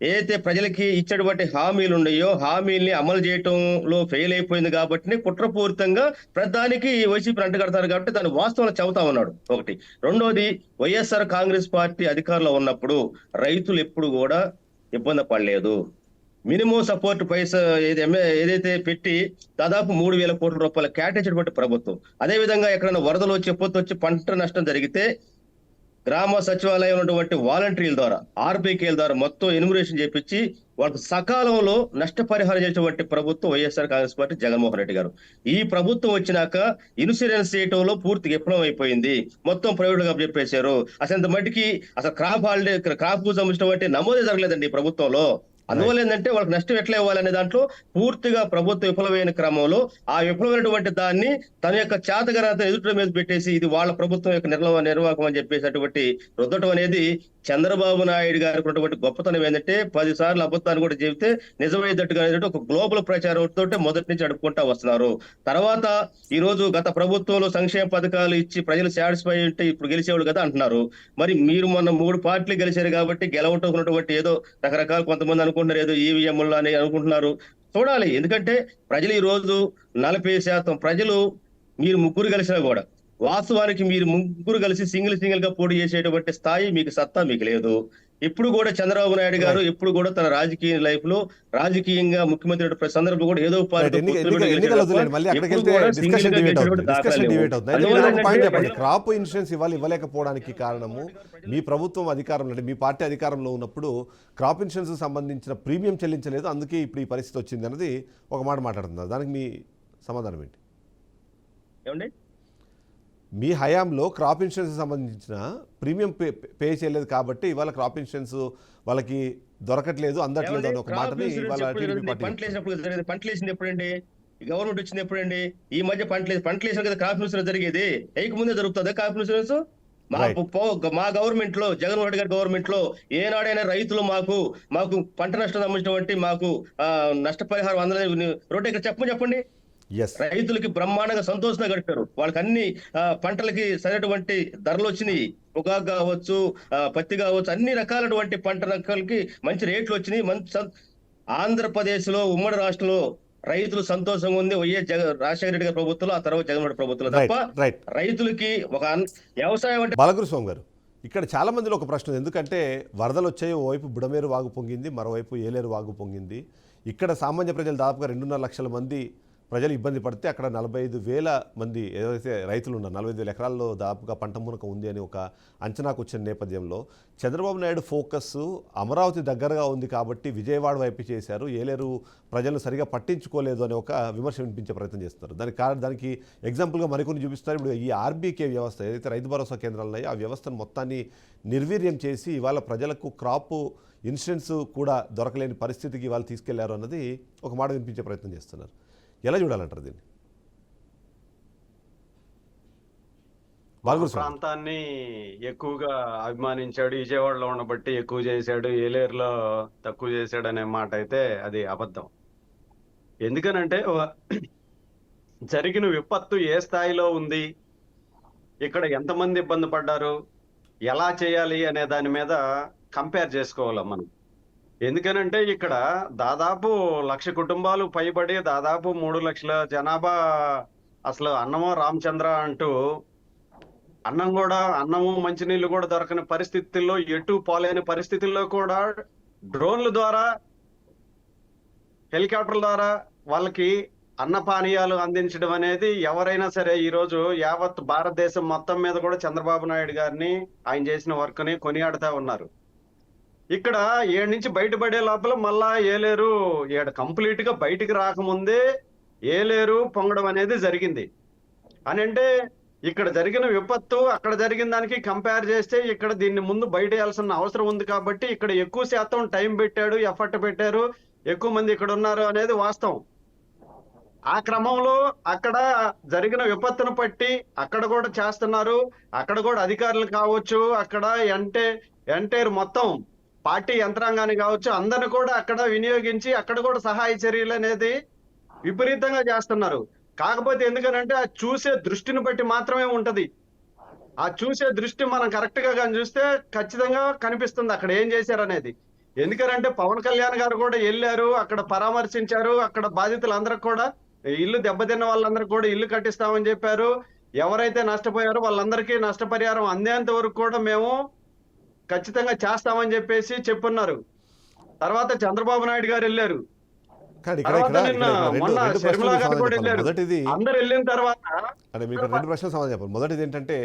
ఏదైతే ప్రజలకి ఇచ్చేటువంటి హామీలు ఉన్నాయో హామీల్ని అమలు చేయటంలో ఫెయిల్ అయిపోయింది కాబట్టి కుట్రపూరితంగా ప్రధానికి వైసీపీ అంటగడతారు కాబట్టి దాని వాస్తవాలు చెబుతా ఉన్నాడు. ఒకటి. రెండోది, వైఎస్ఆర్ కాంగ్రెస్ పార్టీ అధికారంలో ఉన్నప్పుడు రైతులు ఎప్పుడు కూడా ఇబ్బంది పడలేదు. మినిమం సపోర్ట్ పైసా ఏదైతే పెట్టి దాదాపు 3,000 కోట్ల రూపాయలు కేటాయించినటువంటి ప్రభుత్వం. అదే విధంగా ఎక్కడైనా వరదలు వచ్చి వచ్చి పంట నష్టం జరిగితే గ్రామ సచివాలయం ఉన్నటువంటి వాలంటీర్ల ద్వారా ఆర్బీకేల ద్వారా మొత్తం ఎన్యూమరేషన్ చేపించి వాళ్ళకు సకాలంలో నష్టపరిహారం చేసేటువంటి ప్రభుత్వం వైఎస్ఆర్ కాంగ్రెస్ పార్టీ జగన్మోహన్ రెడ్డి గారు. ఈ ప్రభుత్వం వచ్చినాక ఇన్సూరెన్స్ చేయటంలో పూర్తిగా విఫలం అయిపోయింది. మొత్తం ప్రైవేట్ గా చెప్పేశారు. అసలు మట్టికి అసలు క్రాప్ సంబంధించినటువంటి నమోదే జరగలేదండి ఈ ప్రభుత్వంలో. అందువల్ల ఏంటంటే వాళ్ళకి నష్టం ఎట్లా ఇవ్వాలనే దాంట్లో పూర్తిగా ప్రభుత్వం విఫలమైన క్రమంలో ఆ విఫలమైనటువంటి దాన్ని తన యొక్క చేతగరత ఎదుట మీద పెట్టేసి ఇది వాళ్ళ ప్రభుత్వం యొక్క నిర్వాహకం అని చెప్పేసి అటువంటి రుద్దటం అనేది చంద్రబాబు నాయుడు గారికి ఉన్నటువంటి గొప్పతనం ఏంటంటే 10 సార్లు అబద్ధాన్ని కూడా చెబితే నిజమయ్యేటట్టుగా ఒక గ్లోబల్ ప్రచారంతో మొదటి నుంచి అడుక్కుంటా వస్తున్నారు. తర్వాత ఈ రోజు గత ప్రభుత్వంలో సంక్షేమ పథకాలు ఇచ్చి ప్రజలు సాటిస్ఫై ఉంటే ఇప్పుడు గెలిచేవాళ్ళు కదా అంటున్నారు. మరి మీరు మొన్న 3 పార్టీలు గెలిచారు కాబట్టి గెలవటం ఉన్నటువంటి ఏదో రకరకాల కొంతమంది అనుకుంటున్నారు ఏదో ఈవీఎంలు అని అనుకుంటున్నారు. చూడాలి. ఎందుకంటే ప్రజలు ఈ రోజు 40% ప్రజలు మీరు ముగ్గురు కలిసినా కూడా వాస్తవానికి మీరు ముగ్గురు కలిసి సింగిల్ గా పోటీ చేసేటువంటి స్థాయి మీకు సత్తా మీకు లేదు. ఎప్పుడు కూడా చంద్రబాబు నాయుడు గారు ఎప్పుడు కూడా తన రాజకీయ లైఫ్ లో రాజకీయంగా ముఖ్యమంత్రి సందర్భంలో కూడా ఏదో పార్టీతో పొత్తులు పెట్టి ఎన్నికలు గెలిచాడు వదిలేండి, మళ్ళీ అక్కడికి ఎప్పుడు వెళ్తే కూడా డిస్కషన్ సింగిల్ గా డిబేట్ గెలిచినటువంటి అవుతుంది. దాఖలాలు డిస్కషన్ లేవు. డిబేట్ అవుతుంది. అయితే అందువల్ల మీరు ఒక పాయింట్ ఏంటంటే చెప్పండి. క్రాప్ ఇన్సూరెన్స్ ఇవ్వలేకపోవడానికి కారణము మీ ప్రభుత్వం అధికారంలో అంటే మీ పార్టీ అధికారంలో ఉన్నప్పుడు క్రాప్ ఇన్సూరెన్స్ సంబంధించిన ప్రీమియం చెల్లించలేదు, అందుకే ఇప్పుడు ఈ పరిస్థితి వచ్చింది అన్నది ఒక మాట మాట్లాడుతున్నారు. దానికి మీ సమాధానం ఏంటి? ఏమండి మీ హయాంలో క్రాప్ ఇన్సూరెన్స్ సంబంధించిన ప్రీమియం పే చేయలేదు కాబట్టి ఇవాళ క్రాప్ ఇన్సూరెన్స్ వాళ్ళకి దొరకట్లేదు, అందట్లేదు అని ఒక మాటని ఇవాళ టీడీపీ పార్టీ పంటలు వేసినప్పుడు జరిగేది. పంటలు వేసింది ఎప్పుడండి? గవర్నమెంట్ వచ్చింది ఎప్పుడండి? ఈ మధ్య పంటలు వేసిన కదా క్రాప్ ఇన్సూరెన్స్ జరిగేది. వేయక ముందే జరుగుతుంది క్రాప్ ఇన్సూరెన్స్. మా గవర్నమెంట్ లో, జగన్మోహన్ రెడ్డి గారి గవర్నమెంట్ లో ఏనాడైనా రైతులు మాకు పంట నష్టం సంబంధించినటువంటి మాకు నష్టపరిహారం అందరూ రోడ్డు ఇక్కడ చెప్పండి. రైతులకి బ్రహ్మాండంగా సంతోషంగా గడిపారు. వాళ్ళకి అన్ని పంటలకి సరైనటువంటి ధరలు వచ్చినాయి. పొగాకు కావచ్చు, పత్తి కావచ్చు, అన్ని రకాలటువంటి పంట రకాలకి మంచి రేట్లు వచ్చినాయి. ఆంధ్రప్రదేశ్ లో ఉమ్మడి రాష్ట్రంలో రైతులు సంతోషంగా ఉంది రాజశేఖర రెడ్డి గారి ప్రభుత్వంలో, ఆ తర్వాత జగన్మోహన్ ప్రభుత్వంలో. తప్ప రైతులకి ఒక వ్యవసాయం అంటే బాలగురుస్వామి గారు, ఇక్కడ చాలా మందిలో ఒక ప్రశ్న, ఎందుకంటే వరదలు వచ్చాయి, ఓవైపు బుడమేరు వాగు పొంగింది, మరోవైపు ఏలేరు వాగు పొంగింది. ఇక్కడ సామాన్య ప్రజలు దాదాపుగా 2.5 లక్షల మంది ప్రజలు ఇబ్బంది పడితే అక్కడ 45,000 మంది ఏదైతే రైతులు ఉన్నారు, 45,000 ఎకరాల్లో దాదాపుగా పంట మునక ఉంది అని ఒక అంచనాకు వచ్చిన నేపథ్యంలో చంద్రబాబు నాయుడు ఫోకస్ అమరావతి దగ్గరగా ఉంది కాబట్టి విజయవాడ వైపు చేశారు, ఏలేరు ప్రజలను సరిగా పట్టించుకోలేదు అనే ఒక విమర్శ వినిపించే ప్రయత్నం చేస్తున్నారు. దానికి ఎగ్జాంపుల్గా మరికొన్ని చూపిస్తారు. ఇప్పుడు ఈ ఆర్బీకే వ్యవస్థ ఏదైతే రైతు భరోసా కేంద్రాలు ఉన్నాయో ఆ వ్యవస్థను మొత్తాన్ని నిర్వీర్యం చేసి ఇవాళ ప్రజలకు క్రాప్ ఇన్సూరెన్స్ కూడా దొరకలేని పరిస్థితికి ఇవాళ తీసుకెళ్లారు అన్నది ఒక మాట వినిపించే ప్రయత్నం చేస్తున్నారు. ఎలా చూడాలంటారు దీన్ని? ప్రాంతాన్ని ఎక్కువగా అభిమానించాడు, విజయవాడలో ఉండబట్టి ఎక్కువ చేశాడు, ఏలేరులో తక్కువ చేశాడు అనే మాట అయితే అది అబద్ధం. ఎందుకనంటే జరిగిన విపత్తు ఏ స్థాయిలో ఉంది, ఇక్కడ ఎంతమంది ఇబ్బంది పడ్డారు, ఎలా చేయాలి అనే దాని మీద కంపేర్ చేసుకోవాలి మనం. ఎందుకనంటే ఇక్కడ దాదాపు 1,00,000 కుటుంబాలు పైబడి దాదాపు 3 లక్షల జనాభా అసలు అన్నమో రామచంద్ర అంటూ అన్నము మంచినీళ్ళు కూడా దొరకని పరిస్థితుల్లో, ఎటు పోలేని పరిస్థితుల్లో కూడా డ్రోన్ల ద్వారా, హెలికాప్టర్ల ద్వారా వాళ్ళకి అన్నపానీయాలు అందించడం అనేది ఎవరైనా సరే ఈరోజు యావత్ భారతదేశం మొత్తం మీద కూడా చంద్రబాబు నాయుడు గారిని, ఆయన చేసిన వర్క్ ని కొనియాడుతా ఉన్నారు. ఇక్కడ ఏడు నుంచి బయటపడే లోపల మళ్ళా ఏలేరు కంప్లీట్ గా బయటికి రాకముందే ఏలేరు పొంగడం అనేది జరిగింది అని అంటే ఇక్కడ జరిగిన విపత్తు అక్కడ జరిగిన దానికి కంపేర్ చేస్తే ఇక్కడ దీన్ని ముందు బయట వేయాల్సిన అవసరం ఉంది కాబట్టి ఇక్కడ ఎక్కువ శాతం టైం పెట్టాడు, ఎఫర్ట్ పెట్టారు, ఎక్కువ మంది ఇక్కడ ఉన్నారు అనేది వాస్తవం. ఆ క్రమంలో అక్కడ జరిగిన విపత్తును పట్టి అక్కడ కూడా చేస్తున్నారు. అక్కడ కూడా అధికారులు కావచ్చు, అక్కడ ఎంటైర్ మొత్తం పార్టీ యంత్రాంగాన్ని కావచ్చు, అందరిని కూడా అక్కడ వినియోగించి అక్కడ కూడా సహాయ చర్యలు అనేది విపరీతంగా చేస్తున్నారు. కాకపోతే ఎందుకనంటే ఆ చూసే దృష్టిని బట్టి మాత్రమే ఉంటది. ఆ చూసే దృష్టి మనం కరెక్ట్ గా కానీ చూస్తే ఖచ్చితంగా కనిపిస్తుంది అక్కడ ఏం చేశారు అనేది. ఎందుకనంటే పవన్ కళ్యాణ్ గారు కూడా వెళ్ళారు, అక్కడ పరామర్శించారు, అక్కడ బాధితులందరికి కూడా ఇల్లు దెబ్బతిన్న వాళ్ళందరికీ కూడా ఇల్లు కట్టిస్తామని చెప్పారు. ఎవరైతే నష్టపోయారో వాళ్ళందరికీ నష్టపరిహారం అందేంత వరకు కూడా మేము ఖచ్చితంగా చేస్తామని చెప్పేసి చెప్పున్నారు. తర్వాత చంద్రబాబు నాయుడు గారు వెళ్ళారు, మొన్న శర్మిలా గారు కూడా వెళ్ళారు. అందరు వెళ్ళిన తర్వాత మీకు 2 ప్రశ్నలు సమాధానం చెప్పాలి. మొదటిది ఏంటంటే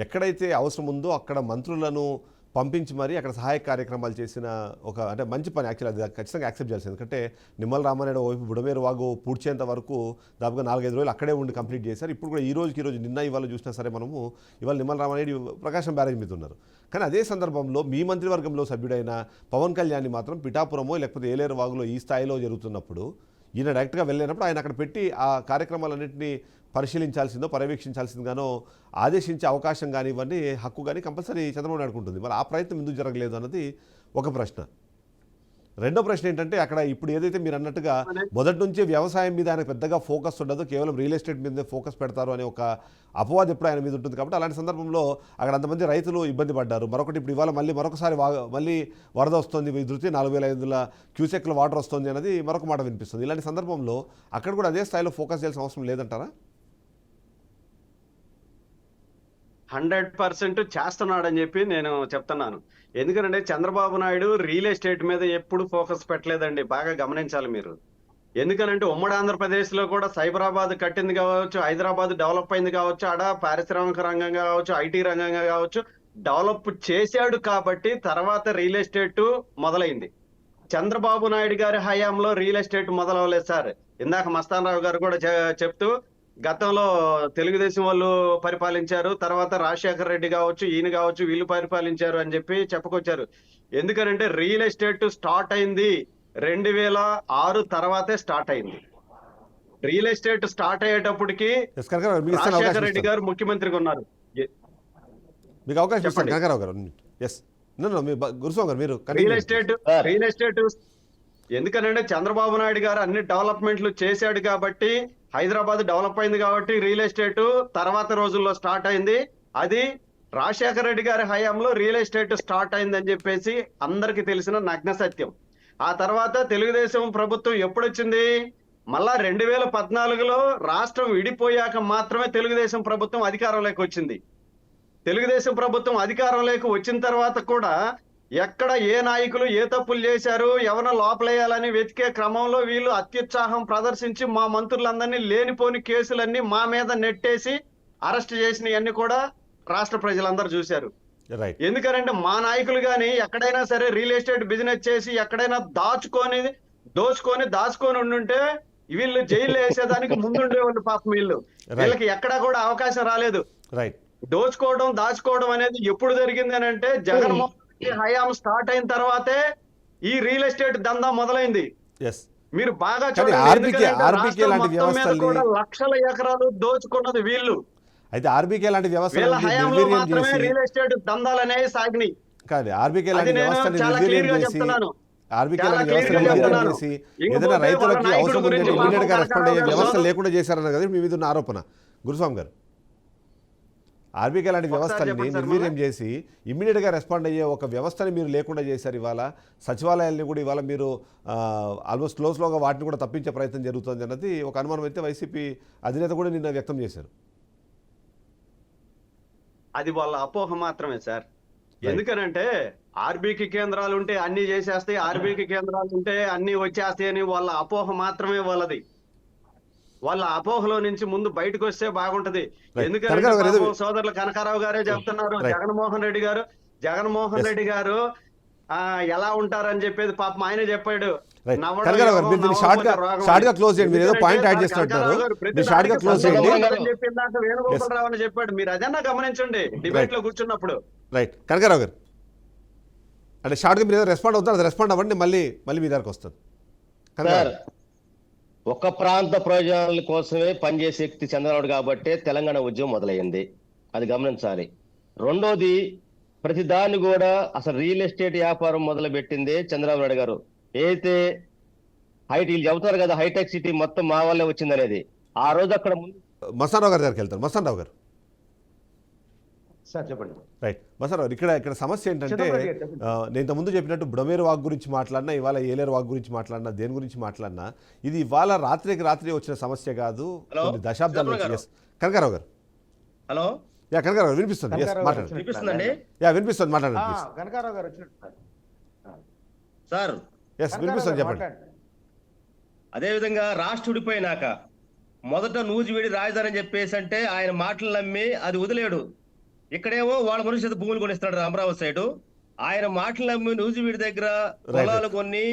ఎక్కడైతే అవసరం ఉందో అక్కడ మంత్రులను పంపించి మరి అక్కడ సహాయ కార్యక్రమాలు చేసిన ఒక అంటే మంచి పని. యాక్చువల్లీ అది ఖచ్చితంగా యాక్సెప్ట్ చేయాల్సింది. ఎందుకంటే నిమ్మల రామానాయుడు వైపు బుడమేరు వాగు పూడ్చేంత వరకు దాదాపుగా 4-5 రోజులు అక్కడే ఉండి కంప్లీట్ చేశారు. ఇప్పుడు కూడా ఈ రోజు నిన్న ఇవాళ చూసినా సరే మనము ఇవాళ నిమ్మల రామానాయుడు ప్రకాశం బ్యారేజ్ మీద ఉన్నారు. కానీ అదే సందర్భంలో మీ మంత్రివర్గంలో సభ్యుడైన పవన్ కళ్యాణ్ మాత్రం పిఠాపురమో లేకపోతే ఏలేరు వాగులో ఈ స్థాయిలో జరుగుతున్నప్పుడు ఈయన డైరెక్ట్గా వెళ్ళినప్పుడు ఆయన అక్కడ పెట్టి ఆ కార్యక్రమాలన్నింటినీ పరిశీలించాల్సిందో పర్యవేక్షించాల్సిందిగానో ఆదేశించే అవకాశం కానీ ఇవన్నీ హక్కు కానీ కంపల్సరీ చంద్రబాబు నాయుడు ఉంటుంది. మరి ఆ ప్రయత్నం ఎందుకు జరగలేదు అన్నది ఒక ప్రశ్న. రెండో ప్రశ్న ఏంటంటే అక్కడ ఇప్పుడు ఏదైతే మీరు అన్నట్టుగా మొదటి నుంచి వ్యవసాయం మీద ఆయన పెద్దగా ఫోకస్ ఉండదు, కేవలం రియల్ ఎస్టేట్ మీద ఫోకస్ పెడతారు అనే ఒక అపవాదం ఎప్పుడు ఆయన మీద ఉంటుంది. కాబట్టి అలాంటి సందర్భంలో అక్కడ అంతమంది రైతులు ఇబ్బంది పడ్డారు. మరొకటి ఇప్పుడు ఇవాళ మరొకసారి మళ్ళీ వరద వస్తుంది, ధృతి 4,500 క్యూసెక్ల వాటర్ వస్తుంది అనేది మరొక మాట వినిపిస్తుంది. ఇలాంటి సందర్భంలో అక్కడ కూడా అదే స్థాయిలో ఫోకస్ చేయాల్సిన అవసరం లేదంటారా? 100% చేస్తున్నాడని చెప్పి నేను చెప్తున్నాను. ఎందుకంటే చంద్రబాబు నాయుడు రియల్ ఎస్టేట్ మీద ఎప్పుడు ఫోకస్ పెట్టలేదండి, బాగా గమనించాలి మీరు. ఎందుకనంటే ఉమ్మడి ఆంధ్రప్రదేశ్ లో కూడా సైబరాబాద్ కట్టింది కావచ్చు, హైదరాబాద్ డెవలప్ అయింది కావచ్చు, ఆడ పారిశ్రామిక రంగంగా కావచ్చు, ఐటీ రంగంగా కావచ్చు డెవలప్ చేశాడు కాబట్టి తర్వాత రియల్ ఎస్టేట్ మొదలైంది. చంద్రబాబు నాయుడు గారి హయాంలో రియల్ ఎస్టేట్ మొదలవలేదు సార్. ఇందాక మస్తాన్ రావు గారు కూడా చెప్తూ గతంలో తెలుగుదేశం వాళ్ళు పరిపాలించారు, తర్వాత రాజశేఖర రెడ్డి కావచ్చు, ఈయన కావచ్చు, వీళ్ళు పరిపాలించారు అని చెప్పి చెప్పుకొచ్చారు. ఎందుకనంటే రియల్ ఎస్టేట్ స్టార్ట్ అయింది 2006 తర్వాతే స్టార్ట్ అయింది. రియల్ ఎస్టేట్ స్టార్ట్ అయ్యేటప్పటికి రాజశేఖర రెడ్డి గారు ముఖ్యమంత్రిగా ఉన్నారు. మీకు అవకాశం ఇస్తాను కనకారావు గారు. ఎస్ గురుస్వామి గారు మీరు రియల్ ఎస్టేట్ ఎందుకనంటే చంద్రబాబు నాయుడు గారు అన్ని డెవలప్మెంట్లు చేశాడు కాబట్టి, హైదరాబాద్ డెవలప్ అయింది కాబట్టి రియల్ ఎస్టేట్ తర్వాత రోజుల్లో స్టార్ట్ అయింది. అది రాజశేఖర రెడ్డి గారి హయాంలో రియల్ ఎస్టేట్ స్టార్ట్ అయిందని చెప్పేసి అందరికీ తెలిసిన నగ్న సత్యం. ఆ తర్వాత తెలుగుదేశం ప్రభుత్వం ఎప్పుడొచ్చింది? మళ్ళా 2014లో రాష్ట్రం విడిపోయాక మాత్రమే తెలుగుదేశం ప్రభుత్వం అధికారంలోకి వచ్చింది. తెలుగుదేశం ప్రభుత్వం అధికారంలోకి వచ్చిన తర్వాత కూడా ఎక్కడ ఏ నాయకులు ఏ తప్పులు చేశారు, ఎవరిని లోపలేయాలని వెతికే క్రమంలో వీళ్ళు అత్యుత్సాహం ప్రదర్శించి మా మంత్రులందరినీ లేనిపోని కేసులన్నీ మా మీద నెట్టేసి అరెస్ట్ చేసినవన్నీ కూడా రాష్ట్ర ప్రజలందరూ చూశారు. ఎందుకంటే మా నాయకులు గాని ఎక్కడైనా సరే రియల్ ఎస్టేట్ బిజినెస్ చేసి ఎక్కడైనా దాచుకొని ఉండుంటే వీళ్ళు జైల్లో వేసేదానికి ముందుండేవాళ్ళు పాపం. వీళ్ళకి ఎక్కడా కూడా అవకాశం రాలేదు. దాచుకోవడం అనేది ఎప్పుడు జరిగింది అని అంటే జగన్మోహన్ రెడ్డి హయాం స్టార్ట్ అయిన తర్వాతే ఈ రియల్ ఎస్టేట్ దందా మొదలైంది. మీరు బాగా చూడండి, లక్షల ఎకరాలు దోచుకున్నది వీళ్ళు. అయితే ఆర్బీకే లాంటి వ్యవస్థ రియల్ ఎస్టేట్ దందాలు అనేవి సాగినాయి. కాదు, ఆర్బీకే లాంటి వ్యవస్థని నిర్వీర్యం చేసి ఏదైనా రైతులకి అవసరం ఉంటే ఇమీడియట్ గా రెస్పాండ్ అయ్యే వ్యవస్థ లేకుండా చేశారన్న కదా మీ మీద ఉన్న ఆరోపణ గురుస్వామి గారు. ఆర్బీకే లాంటి వ్యవస్థని నిర్వీర్యం చేసి ఇమ్మీడియట్ గా రెస్పాండ్ అయ్యే ఒక వ్యవస్థని మీరు లేకుండా చేశారు. ఇవాళ సచివాలయాల్ని కూడా ఇవాళ మీరు ఆల్మోస్ట్ స్లోగా వాటిని కూడా తప్పించే ప్రయత్నం జరుగుతుంది అన్నది ఒక అనుమానం అయితే వైసీపీ అధినేత కూడా నిన్న వ్యక్తం చేశారు. అది వాళ్ళ అపోహ మాత్రమే సార్. ఎందుకనంటే ఆర్బీకి కేంద్రాలు ఉంటే అన్ని చేసేస్తాయి, ఆర్బీకి కేంద్రాలు ఉంటే అన్ని వచ్చేస్తాయి అని వాళ్ళ అపోహ మాత్రమే వాళ్ళది. వాళ్ళ అపోహలో నుంచి ముందు బయటకు వస్తే బాగుంటది. ఎందుకంటే సోదరులు కనకారావు గారే చెప్తున్నారు, జగన్మోహన్ రెడ్డి గారు ఎలా ఉంటారని చెప్పేది పాపం ఆయనే చెప్పాడు. వేణుగోపాలరావు అని చెప్పాడు. మీరు అదన్నా గమనించండి డిబేట్ లో కూర్చున్నప్పుడు. రైట్ కనకారావు గారు, అంటే షార్ట్ గా మీరు రెస్పాండ్ అవుతారు, రెస్పాండ్ అవ్వండి, మళ్ళీ మీ దగ్గరకు వస్తుంది. ఒక ప్రాంత ప్రయోజనాల కోసమే పనిచేసే వ్యక్తి చంద్రబాబు కాబట్టి తెలంగాణ ఉద్యమం మొదలైంది, అది గమనించాలి. రెండోది, ప్రతి దాన్ని కూడా అసలు రియల్ ఎస్టేట్ వ్యాపారం మొదలు పెట్టిందే చంద్రబాబు నాయుడు గారు. ఏదైతే వీళ్ళు చెబుతారు కదా హైటెక్ సిటీ మొత్తం మా వల్లే వచ్చిందనేది, ఆ రోజు అక్కడ మస్తాన్ గారి దగ్గరికి వెళ్తారు. మస్తాన్ రావు గారు సార్ చెప్పండి. రైట్ మస్తాన్ రావు, ఇక్కడ సమస్య ఏంటంటే నేను ఇంతకుముందు చెప్పినట్టు బుడమేరు వాగు గురించి మాట్లాడినా, ఇవాళ ఏలేరు వాగు గురించి మాట్లాడినా, దేని గురించి మాట్లాడినా ఇది ఇవాళ రాత్రికి రాత్రి వచ్చిన సమస్య కాదు, కొన్ని దశాబ్దాలు. కనకారావు గారు, హలో. కనకారావు గారు వినిపిస్తుంది, వినిపిస్తుంది, మాట్లాడండి కనకారావు గారు వచ్చినట్టు సార్. వినిపిస్తుంది, చెప్పండి. అదేవిధంగా రాష్ట్రం విడిపోయినాక మొదట నూజివీడి రాజధాని చెప్పేసి అంటే ఆయన మాటలు నమ్మి అది వదిలేడు. ఇక్కడేమో వాళ్ళ మనుషులు భూములు కొనిస్తాడు అమరావతి సైడు. ఆయన మాటలు నమ్మి నూజివీడి దగ్గర పొలాలు కొన్ని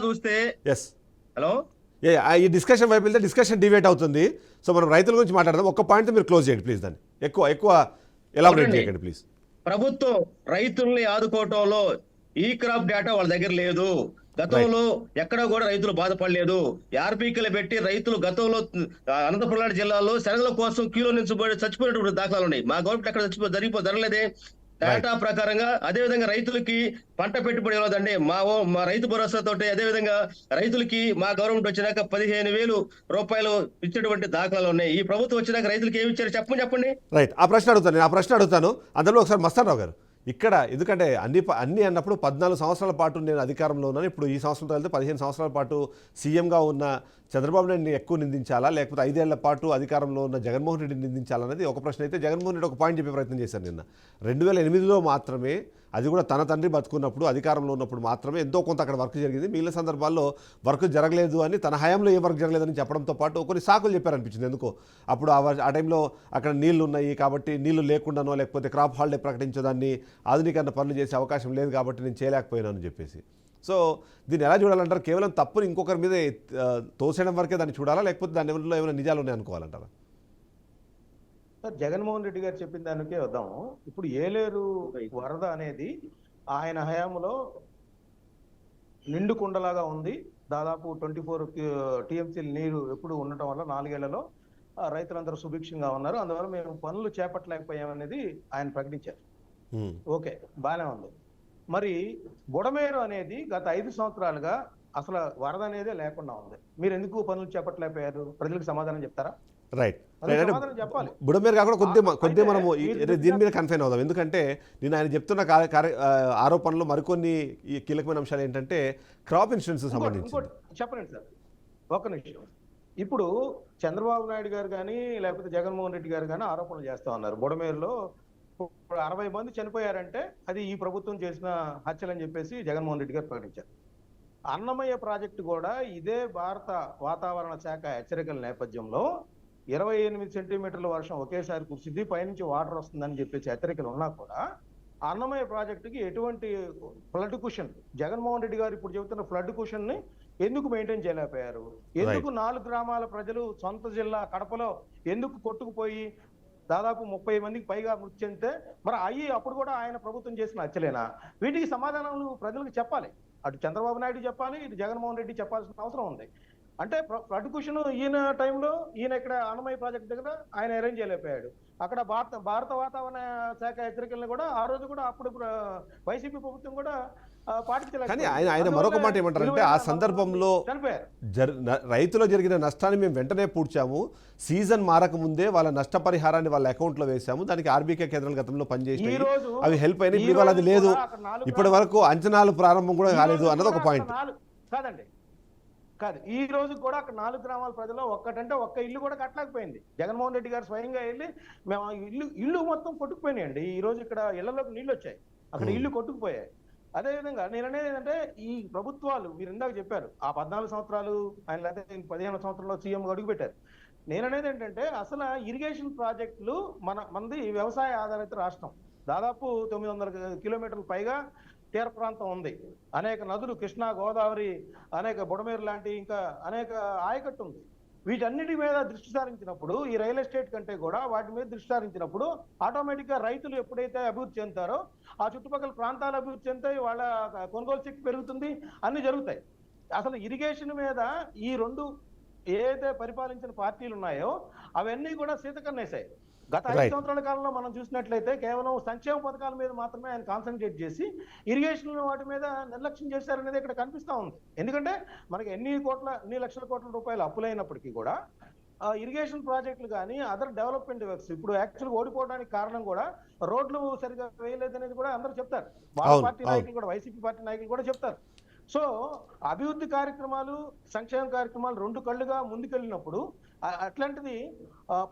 చూస్తే హలో ఈ డిస్కషన్ వైపు వెళ్తే డిస్కషన్ డివేట్ అవుతుంది. సో మనం రైతుల గురించి మాట్లాడదాం. ఒక్క పాయింట్ మీరు క్లోజ్ చేయండి ప్లీజ్, దాన్ని ఎక్కువ ఎలాబరేట్ చేయకండి ప్లీజ్. ప్రభుత్వం రైతుల్ని ఆదుకోవటంలో ఈ క్రాప్ డేటా వాళ్ళ దగ్గర లేదు. గతంలో ఎక్కడ కూడా రైతులు బాధపడలేదు. ఆర్బీకేలు పెట్టి రైతులు గతంలో అనంతపురం జిల్లాలో శనగల కోసం క్యూలో నుంచి చచ్చిపోయినటువంటి దాఖలాలు ఉన్నాయి. మా గవర్నమెంట్ ఎక్కడ జరగలేదే డేటా ప్రకారంగా. అదేవిధంగా రైతులకి పంట పెట్టుబడి ఇవ్వదండి మా రైతు భరోసా తోటి. అదేవిధంగా రైతులకి మా గవర్నమెంట్ వచ్చినాక 15,000 రూపాయలు ఇచ్చేటువంటి దాఖలాలు ఉన్నాయి. ఈ ప్రభుత్వం వచ్చినాక రైతులకి ఏమి ఇచ్చారు చెప్పండి. రైట్, ఆ ప్రశ్న అడుగుతాను. అందులో ఒకసారి మస్తాన్ రావు గారు ఇక్కడ, ఎందుకంటే అన్ని అన్నప్పుడు 14 సంవత్సరాల పాటు నేను అధికారంలో ఉన్నాను, ఇప్పుడు ఈ సంవత్సరంతో వెళ్తే 15 సంవత్సరాల పాటు సీఎంగా ఉన్న చంద్రబాబు నాయుడిని ఎక్కువ నిందించాలా, లేకపోతే 5 ఏళ్ల పాటు అధికారంలో ఉన్న జగన్మోహన్ రెడ్డిని నిందించాలనేది ఒక ప్రశ్న అయితే, జగన్మోహన్ రెడ్డి ఒక పాయింట్ చెప్పే ప్రయత్నం చేశారు నిన్న. 2008లో మాత్రమే, అది కూడా తన తండ్రి బతుకున్నప్పుడు అధికారంలో ఉన్నప్పుడు మాత్రమే ఎంతో కొంత అక్కడ వర్క్ జరిగింది, మిగిలిన సందర్భాల్లో వర్క్ జరగలేదు అని, తన హయాంలో ఏ వర్క్ జరగలేదని చెప్పడంతో పాటు కొన్ని సాకులు చెప్పారనిపించింది ఎందుకో. అప్పుడు ఆ టైంలో అక్కడ నీళ్లు ఉన్నాయి కాబట్టి, నీళ్లు లేకుండానో లేకపోతే క్రాప్ హాలిడే ప్రకటించదాన్ని, ఆధునీకరణ పనులు చేసే అవకాశం లేదు కాబట్టి నేను చేయలేకపోయినానని చెప్పేసి. సో దీన్ని ఎలా చూడాలంటారు? కేవలం తప్పుని ఇంకొకరి మీద తోసేయడం వరకే దాన్ని చూడాలా, లేకపోతే దాని ఎవరిలో ఏమైనా నిజాలు ఉన్నాయి అనుకోవాలంటారా? సార్, జగన్మోహన్ రెడ్డి గారు చెప్పిన దానికే వద్దాము. ఇప్పుడు ఏలేరు వరద అనేది ఆయన హయాంలో నిండు కుండలాగా ఉంది. దాదాపు 24 టీఎంసీల నీరు ఎప్పుడు ఉండటం వల్ల 4 ఏళ్లలో రైతులందరూ సుభిక్షంగా ఉన్నారు. అందువల్ల మేము పనులు చేపట్టలేకపోయామనేది ఆయన ప్రకటించారు. ఓకే, బాగానే ఉంది. మరి బుడమేరు అనేది గత 5 సంవత్సరాలుగా అసలు వరద అనేదే లేకుండా ఉంది. మీరు ఎందుకు పనులు చేపట్టలేకపోయారు? ప్రజలకు సమాధానం చెప్తారా? రైట్. సమాధానం చెప్పాలి. బుడమేరు కాకుండా కొద్దిగా మనము దీని మీద కన్ఫైన్ అవుదాం. ఎందుకంటే నేను ఆయన చెప్తున్న ఆరోపణలు మరికొన్ని ఈ కీలకమైన అంశాలు ఏంటంటే క్రాప్ ఇన్సూరెన్స్ సంబంధించి. చెప్పండి సార్, ఒక్క నిమిషం. ఇప్పుడు చంద్రబాబు నాయుడు గారు కానీ లేకపోతే జగన్మోహన్ రెడ్డి గారు కానీ ఆరోపణలు చేస్తా ఉన్నారు. బుడమేరులో 60 మంది చనిపోయారంటే అది ఈ ప్రభుత్వం చేసిన హత్యలని చెప్పేసి జగన్మోహన్ రెడ్డి గారు ప్రకటించారు. అన్నమయ్య ప్రాజెక్టు కూడా ఇదే భారత వాతావరణ శాఖ హెచ్చరికల నేపథ్యంలో 28 సెంటీమీటర్ల వర్షం ఒకేసారి కురిసింది, పైనుంచి వాటర్ వస్తుందని చెప్పేసి హెచ్చరికలు ఉన్నా కూడా అన్నమయ్య ప్రాజెక్టుకి ఎటువంటి ఫ్లడ్ కుషన్, జగన్మోహన్ రెడ్డి గారు ఇప్పుడు చెబుతున్న ఫ్లడ్ కుషన్ ని ఎందుకు మెయింటైన్ చేయలేకపోయారు? ఎందుకు 4 గ్రామాల ప్రజలు సొంత జిల్లా కడపలో ఎందుకు కొట్టుకుపోయి దాదాపు 30 మందికి పైగా మృతి చెందితే మరి అప్పుడు కూడా ఆయన ప్రభుత్వం చేసిన హత్యలేనా? వీటికి సమాధానాలు ప్రజలకు చెప్పాలి. అటు చంద్రబాబు నాయుడు చెప్పాలి, ఇటు జగన్మోహన్ రెడ్డి చెప్పాల్సిన అవసరం ఉంది. అంటే ఫ్లడ్ కుషన్ ఈయన టైంలో ఈయన ఇక్కడ అన్నమయ్య ప్రాజెక్ట్ దగ్గర ఆయన అరేంజ్ చేయలేకపోయాడు. అక్కడ భారత వాతావరణ శాఖ హెచ్చరికలను కూడా ఆ రోజు కూడా అప్పుడు వైసీపీ ప్రభుత్వం కూడా కానీ ఆయన మరొక మాట ఏమంటారంటే, ఆ సందర్భంలో రైతులో జరిగిన నష్టాన్ని మేము వెంటనే పూడ్చాము, సీజన్ మారక ముందే వాళ్ళ నష్టపరిహారాన్ని వాళ్ళ అకౌంట్లో వేసాము, దానికి ఆర్బీకే కేంద్రాల గతంలో పనిచేసి అవి హెల్ప్ అయినాయి, ఇప్పుడు అది లేదు, ఇప్పటి వరకు అంచనాలు ప్రారంభం కూడా కాలేదు అన్నది ఒక పాయింట్. కాదు, ఈ రోజు కూడా అక్కడ 4 గ్రామాల ప్రజలు ఒక్క ఇల్లు కూడా కట్టలేకపోయింది. జగన్మోహన్ రెడ్డి గారు స్వయంగా వెళ్ళి మేము ఇల్లు మొత్తం కొట్టుకుపోయినాయండి. ఈ రోజు ఇక్కడ ఇళ్లలోకి నీళ్లు వచ్చాయి, అక్కడ ఇల్లు కొట్టుకుపోయాయి. అదేవిధంగా నేను అనేది ఏంటంటే, ఈ ప్రభుత్వాలు మీరు ఇందాక చెప్పారు ఆ 14 సంవత్సరాలు ఆయన లేకపోతే 15 సంవత్సరంలో సీఎం అడుగు పెట్టారు. నేను అనేది ఏంటంటే, అసలు ఇరిగేషన్ ప్రాజెక్టులు మనది వ్యవసాయ ఆధారిత రాష్ట్రం. దాదాపు 900 కిలోమీటర్ల పైగా తీర ప్రాంతం ఉంది. అనేక నదులు, కృష్ణా, గోదావరి, అనేక బుడమేరు లాంటి ఇంకా అనేక ఆయకట్టు ఉంది. వీటన్నిటి మీద దృష్టి సారించినప్పుడు, ఈ రియల్ ఎస్టేట్ కంటే కూడా వాటి మీద దృష్టి సారించినప్పుడు ఆటోమేటిక్ గా రైతులు ఎప్పుడైతే అభివృద్ధి చెందుతారో ఆ చుట్టుపక్కల ప్రాంతాలు అభివృద్ధి చెందుతాయి, వాళ్ళ కొనుగోలు శక్తి పెరుగుతుంది, అన్ని జరుగుతాయి. అసలు ఇరిగేషన్ మీద ఈ 2 ఏదైతే పరిపాలించిన పార్టీలు ఉన్నాయో అవన్నీ కూడా సీతకన్నేశాయి. గత 5 సంవత్సరాల కాలంలో మనం చూసినట్లయితే కేవలం సంక్షేమ పథకాల మీద మాత్రమే ఆయన కాన్సన్ట్రేట్ చేసి ఇరిగేషన్ వాటి మీద నిర్లక్ష్యం చేశారనేది ఇక్కడ కనిపిస్తా ఉంది. ఎందుకంటే మనకి ఎన్ని లక్షల కోట్ల రూపాయలు అప్పులైనప్పటికీ కూడా ఇరిగేషన్ ప్రాజెక్టులు కానీ అదర్ డెవలప్మెంట్ వర్క్స్ ఇప్పుడు యాక్చువల్గా ఓడిపోవడానికి కారణం కూడా రోడ్లు సరిగా వేయలేదనేది కూడా అందరూ చెప్తారు. వాళ్ళ పార్టీ నాయకులు కూడా, వైసీపీ పార్టీ నాయకులు కూడా చెప్తారు. సో అభివృద్ధి కార్యక్రమాలు, సంక్షేమ కార్యక్రమాలు 2 కళ్ళుగా ముందుకెళ్ళినప్పుడు అట్లాంటిది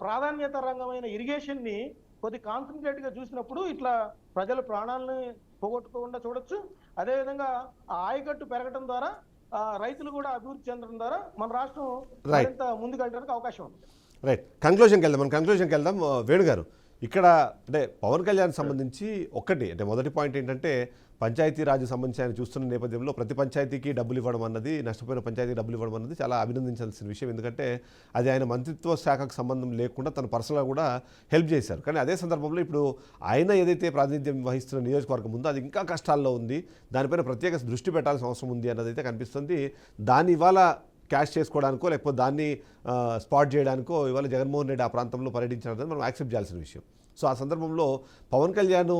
ప్రాధాన్యత రంగమైన ఇరిగేషన్ ని కొద్ది కాన్సన్ట్రేట్ గా చూసినప్పుడు ఇట్లా ప్రజల ప్రాణాలను పోగొట్టుకోకుండా చూడొచ్చు. అదేవిధంగా ఆ ఆయకట్టు పెరగడం ద్వారా రైతులు కూడా అభివృద్ధి చెందడం ద్వారా మన రాష్ట్రం మరింత ముందుకెళ్ళడానికి అవకాశం ఉంది. రైట్, కంక్లూజన్కి వెళ్దాం. వేణు గారు, ఇక్కడ అంటే పవన్ కళ్యాణ్ సంబంధించి అంటే మొదటి పాయింట్ ఏంటంటే, పంచాయతీరాజ్ సంబంధించి ఆయన చూస్తున్న నేపథ్యంలో ప్రతి పంచాయతీకి డబ్బులు ఇవ్వడం అన్నది, నష్టపోయిన పంచాయతీకి డబ్బులు ఇవ్వడం అన్నది చాలా అభినందించాల్సిన విషయం. ఎందుకంటే అది ఆయన మంత్రిత్వ శాఖకు సంబంధం లేకుండా తన పర్సనల్గా కూడా హెల్ప్ చేశారు. కానీ అదే సందర్భంలో ఇప్పుడు ఆయన ఏదైతే ప్రాతినిధ్యం వహిస్తున్న నియోజకవర్గం ఉందో అది ఇంకా కష్టాల్లో ఉంది, దానిపైన ప్రత్యేక దృష్టి పెట్టాల్సిన అవసరం ఉంది అన్నదైతే కనిపిస్తుంది. దాన్ని ఇవాళ క్యాష్ చేసుకోవడానికో లేకపోతే దాన్ని స్పాట్ చేయడానికో ఇవాళ జగన్మోహన్ రెడ్డి ఆ ప్రాంతంలో పర్యటించడం మనం యాక్సెప్ట్ చేయాల్సిన విషయం. సో ఆ సందర్భంలో పవన్ కళ్యాణ్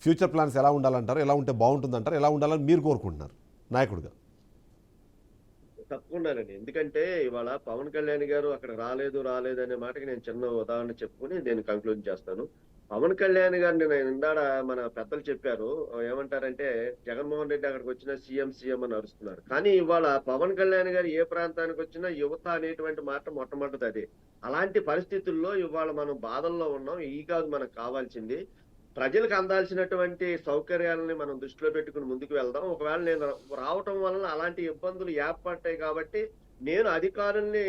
ఫ్యూచర్ ప్లాన్స్ ఎలా ఉండాలంటారు, ఎలా ఉంటే బాగుంటుందంటారు, ఎలా ఉండాలని మీరు కోరుకుంటున్నారు నాయకుడిగా? తప్పకుండానండి. ఎందుకంటే ఇవాళ పవన్ కళ్యాణ్ గారు అక్కడ రాలేదు అనే మాటకి నేను చిన్న ఉదాహరణ చెప్పుకుని నేను కంక్లూడ్ చేస్తాను. పవన్ కళ్యాణ్ గారిని నేను ఇందాడ మన పెద్దలు చెప్పారు, ఏమంటారంటే జగన్మోహన్ రెడ్డి అక్కడికి వచ్చినా సీఎం అని అరుస్తున్నారు. కానీ ఇవాళ పవన్ కళ్యాణ్ గారు ఏ ప్రాంతానికి వచ్చినా యువత అనేటువంటి మాట మొట్టమొదటిది అదే. అలాంటి పరిస్థితుల్లో ఇవాళ మనం బాధల్లో ఉన్నాం. ఈ కాదు మనకు కావాల్సింది, ప్రజలకు అందాల్సినటువంటి సౌకర్యాలని మనం దృష్టిలో పెట్టుకుని ముందుకు వెళ్దాం. ఒకవేళ నేను రావటం వలన అలాంటి ఇబ్బందులు ఏర్పడతాయి కాబట్టి నేను అధికారుల్ని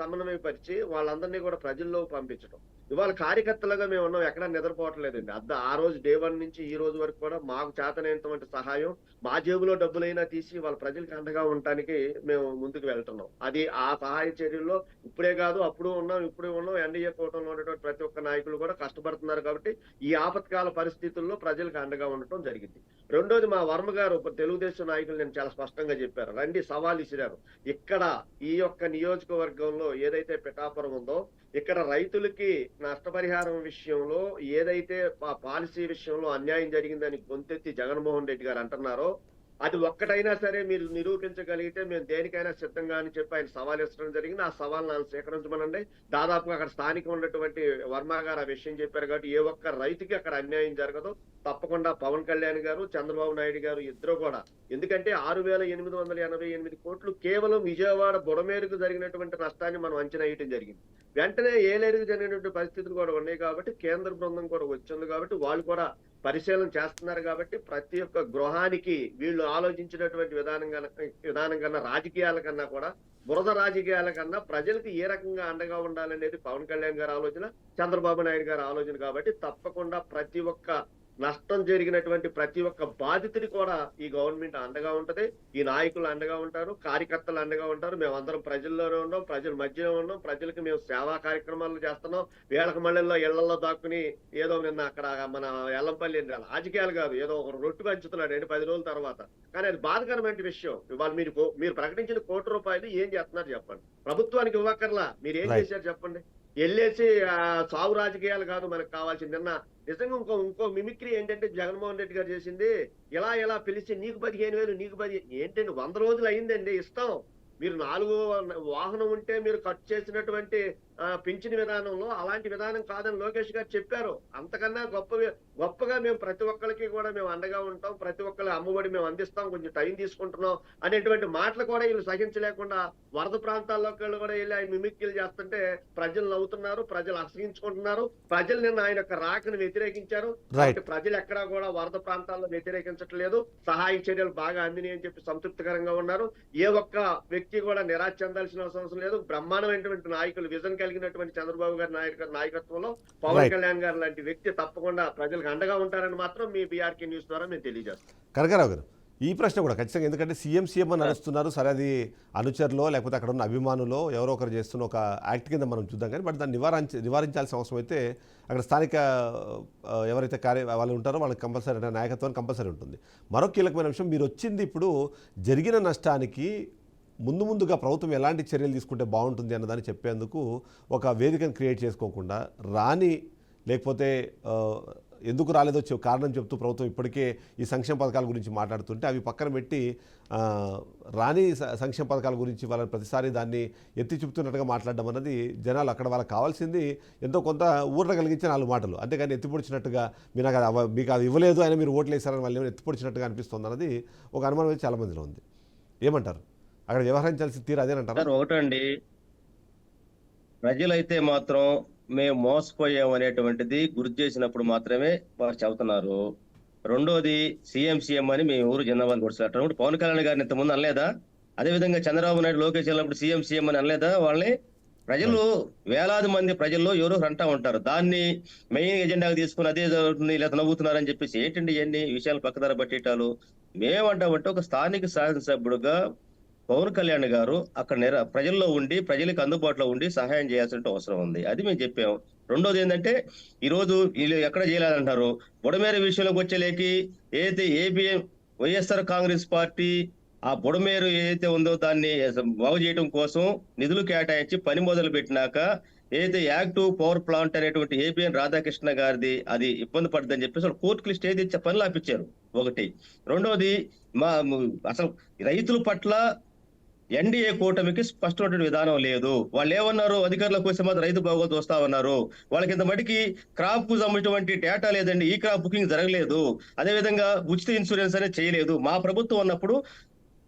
సమన్వయపరిచి వాళ్ళందరినీ కూడా ప్రజల్లో పంపించడం. ఇవాళ కార్యకర్తలుగా మేము ఉన్నాం, ఎక్కడా నిద్రపోవట్లేదండి. ఆ రోజు డే 1 నుంచి ఈ రోజు వరకు కూడా మాకు చేతనైనటువంటి సహాయం, మా జేబులో డబ్బులైనా తీసి వాళ్ళ ప్రజలకు అండగా ఉండటానికి మేము ముందుకు వెళ్తున్నాం. అది ఆ సహాయ చర్యల్లో ఇప్పుడే కాదు అప్పుడు ఉన్నాం, ఇప్పుడు ఉన్నాం. ఎన్డీఏ కూటమిలో ఉన్నటువంటి ప్రతి ఒక్క నాయకులు కూడా కష్టపడుతున్నారు కాబట్టి ఈ ఆపత్కాల పరిస్థితుల్లో ప్రజలకు అండగా ఉండటం జరిగింది. రెండోది, మా వర్మ గారు తెలుగుదేశం నాయకులు నేను చాలా స్పష్టంగా చెప్పారు, రండి సవాల్ ఇసిరారు. ఇక్కడ ఈ యొక్క నియోజకవర్గంలో ఏదైతే పిఠాపురం ఉందో ఇక్కడ రైతులకి నష్టపరిహారం విషయంలో ఏదైతే పాలసీ విషయంలో అన్యాయం జరిగిందని గొంతెత్తి జగన్మోహన్ రెడ్డి గారు అంటున్నారో అది ఒక్కటైనా సరే మీరు నిరూపించగలిగితే మేము దేనికైనా సిద్ధంగా అని చెప్పి ఆయన సవాల్ ఇచ్చడం జరిగింది. ఆ సవాల్ నన్ను స్వీకరించమనండి. దాదాపుగా అక్కడ స్థానికంగా ఉన్నటువంటి వర్మ గారు ఆ విషయం చెప్పారు కాబట్టి ఏ ఒక్క రైతుకి అక్కడ అన్యాయం జరగదు. తప్పకుండా పవన్ కళ్యాణ్ గారు, చంద్రబాబు నాయుడు గారు ఇద్దరు కూడా, ఎందుకంటే 6,888 కోట్లు కేవలం విజయవాడ బుడమేరుకు జరిగినటువంటి నష్టాన్ని మనం అంచనా వేయటం జరిగింది. వెంటనే ఏలేరుకు జరిగినటువంటి పరిస్థితులు కూడా ఉన్నాయి కాబట్టి కేంద్ర బృందం కూడా వచ్చింది కాబట్టి వాళ్ళు కూడా పరిశీలన చేస్తున్నారు కాబట్టి ప్రతి ఒక్క గృహానికి వీళ్ళు ఆలోచించినటువంటి విధానం కన్నా రాజకీయాల కన్నా కూడా బురద రాజకీయాల కన్నా ప్రజలకు ఏ రకంగా అండగా ఉండాలనేది పవన్ కళ్యాణ్ గారి ఆలోచన, చంద్రబాబు నాయుడు గారి ఆలోచన కాబట్టి తప్పకుండా ప్రతి ఒక్క నష్టం జరిగినటువంటి ప్రతి ఒక్క బాధితుడి కూడా ఈ గవర్నమెంట్ అండగా ఉంటది, ఈ నాయకులు అండగా ఉంటారు, కార్యకర్తలు అండగా ఉంటారు. మేమందరం ప్రజల్లోనే ఉన్నాం, ప్రజల మధ్యలో ఉన్నాం, ప్రజలకు మేము సేవా కార్యక్రమాలు చేస్తున్నాం. వేళక మళ్ళల్లో ఇళ్లలో దాక్కుని ఏదో నిన్న అక్కడ మన ఎల్లంపల్లి రాజకీయాలు కాదు, ఏదో ఒక రొట్టు పంచుతున్నాడు 10 రోజుల తర్వాత. కానీ అది బాధకరమైన విషయం. ఇవాళ మీరు ప్రకటించిన ₹1 ఏం చేస్తున్నారు చెప్పండి. ప్రభుత్వానికి ఇవ్వక్కర్లా, మీరు ఏం చేశారు చెప్పండి. వెళ్ళేసి సాగు రాజకీయాలు కాదు మనకు కావాల్సింది. నిన్న నిజంగా ఇంకో మిమిక్రీ ఏంటంటే జగన్మోహన్ రెడ్డి గారు చేసింది, ఇలా పిలిచి నీకు 15,000 నీకు 10 ఏంటండి, 100 రోజులు అయిందండి ఇస్తాం. మీరు 4 వాహనం ఉంటే మీరు ఖర్చు చేసినటువంటి పింఛన్ విధానంలో అలాంటి విధానం కాదని లోకేష్ గారు చెప్పారు. అంతకన్నా గొప్పగా మేము ప్రతి ఒక్కరికి కూడా మేము అండగా ఉంటాం, ప్రతి ఒక్కరి అమ్మఒడి మేము అందిస్తాం, కొంచెం టైం తీసుకుంటున్నాం అనేటువంటి మాటలు కూడా వీళ్ళు సహించలేకుండా వరద ప్రాంతాల్లోకి కూడా వెళ్ళి ఆయన మిమిక్రీలు చేస్తుంటే ప్రజలు నవ్వుతున్నారు, ప్రజలు అసహించుకుంటున్నారు. ప్రజలు నిన్న ఆయన యొక్క రాకను వ్యతిరేకించారు. ప్రజలు ఎక్కడా కూడా వరద ప్రాంతాల్లో వ్యతిరేకించట్లేదు, సహాయ చర్యలు బాగా అందినాయి అని చెప్పి సంతృప్తికరంగా ఉన్నారు. ఏ ఒక్క వ్యక్తి కూడా నిరాశ చెందాల్సిన అవసరం లేదు. బ్రహ్మాండమైనటువంటి నాయకులు, విజన్ కలిగినటువంటి చంద్రబాబు గారి నాయకత్వంలో పవన్ కళ్యాణ్ గారు లాంటి వ్యక్తి తప్పకుండా ప్రజలకు అండగా ఉంటారని మాత్రం మీ బీఆర్కే న్యూస్ ద్వారా మేము తెలియజేస్తాం. కనకారావు గారు, ఈ ప్రశ్న కూడా ఖచ్చితంగా, ఎందుకంటే సీఎం అని నడుస్తున్నారు, సరే అది అనుచరులో లేకపోతే అక్కడ ఉన్న అభిమానులో ఎవరో ఒకరు చేస్తున్న ఒక యాక్ట్ కింద మనం చూద్దాం. కానీ బట్ దాన్ని నివారించాల్సిన అవసరం అయితే అక్కడ స్థానిక ఎవరైతే వాళ్ళు ఉంటారో వాళ్ళకి కంపల్సరీ అంటే నాయకత్వానికి కంపల్సరీ ఉంటుంది. మరో కీలకమైన విషయం, మీరు వచ్చింది ఇప్పుడు జరిగిన నష్టానికి ముందుగా ప్రభుత్వం ఎలాంటి చర్యలు తీసుకుంటే బాగుంటుంది అన్నదాన్ని చెప్పేందుకు ఒక వేదికను క్రియేట్ చేసుకోకుండా లేకపోతే ఎందుకు రాలేదో కారణం చెప్తూ ప్రభుత్వం ఇప్పటికే ఈ సంక్షేమ పథకాల గురించి మాట్లాడుతుంటే అవి పక్కన పెట్టి సంక్షేమ పథకాల గురించి వాళ్ళని ప్రతిసారి దాన్ని ఎత్తి చూపుతున్నట్టుగా మాట్లాడడం అన్నది జనాలు అక్కడ వాళ్ళకి కావాల్సింది ఎంతో కొంత ఊరట కలిగించే 4 మాటలు, అంతేగాని ఎత్తిపొడిచినట్టుగా మీకు అది ఇవ్వలేదు అయినా మీరు ఓట్లు వేసారని వాళ్ళు ఏమైనా ఎత్తిపొడిచినట్టుగా అనిపిస్తుంది అన్నది ఒక అనుమానం అయితే చాలా మందిలో ఉంది. ఏమంటారు? అక్కడ వ్యవహరించాల్సిన తీరు అదేనంటారు. ఒకటండి, ప్రజలైతే మాత్రం మేము మోసపోయాం అనేటువంటిది గుర్తు చేసినప్పుడు మాత్రమే వారు చెబుతున్నారు. రెండోది, సీఎం అని మేము ఊరు జిందాబాద్ కొడుతున్నట్టు పవన్ కళ్యాణ్ గారిని ఇంతకుముందు అనలేదా? అదేవిధంగా చంద్రబాబు నాయుడు లోకేష్ వెళ్ళినప్పుడు సీఎం అని అనలేదా? వాళ్ళని ప్రజలు వేలాది మంది ప్రజల్లో ఎవరో అంటా ఉంటారు. దాన్ని మెయిన్ ఎజెండాగా తీసుకుని అదే జరుగుతుంది ఇలా నవ్వుతున్నారని చెప్పేసి ఏంటండి ఇవన్నీ విషయాలు పక్కదారి పట్టేటాలు. మేమంటామంటే ఒక స్థానిక శాసనసభ్యుడుగా పవన్ కళ్యాణ్ గారు అక్కడ ప్రజల్లో ఉండి ప్రజలకు అందుబాటులో ఉండి సహాయం చేయాల్సిన అవసరం ఉంది. అది మేము చెప్పాం. రెండోది ఏంటంటే ఈ రోజు వీళ్ళు ఎక్కడ చేయాలంటారు, బుడమేరు విషయంలోకి వచ్చేలేకి ఏదైతే వైఎస్ఆర్ కాంగ్రెస్ పార్టీ ఆ బుడమేరు ఏదైతే ఉందో దాన్ని బాగు చేయడం కోసం నిధులు కేటాయించి పని మొదలు పెట్టినాక ఏదైతే యాక్టివ్ పవర్ ప్లాంట్ అనేటువంటి ఏబిఎన్ రాధాకృష్ణ గారిది అది ఇబ్బంది పడుతుందని చెప్పేసి వాళ్ళు కోర్టుకి స్టే తెచ్చే పనులు ఆపించారు ఒకటి. రెండోది అసలు రైతుల పట్ల ఎన్డీఏ కూటమికి స్పష్టమైన విధానం లేదు. వాళ్ళు ఏమన్నారు, అధికారులకు వస్తే మాత్రం రైతు బాగోతు వస్తామన్నారు. వాళ్ళకి ఇంత మటుకి క్రాప్ కు సంబంధించినటువంటి డేటా లేదండి, ఈ క్రాప్ బుకింగ్ జరగలేదు. అదేవిధంగా ఉచిత ఇన్సూరెన్స్ అనేది చేయలేదు. మా ప్రభుత్వం ఉన్నప్పుడు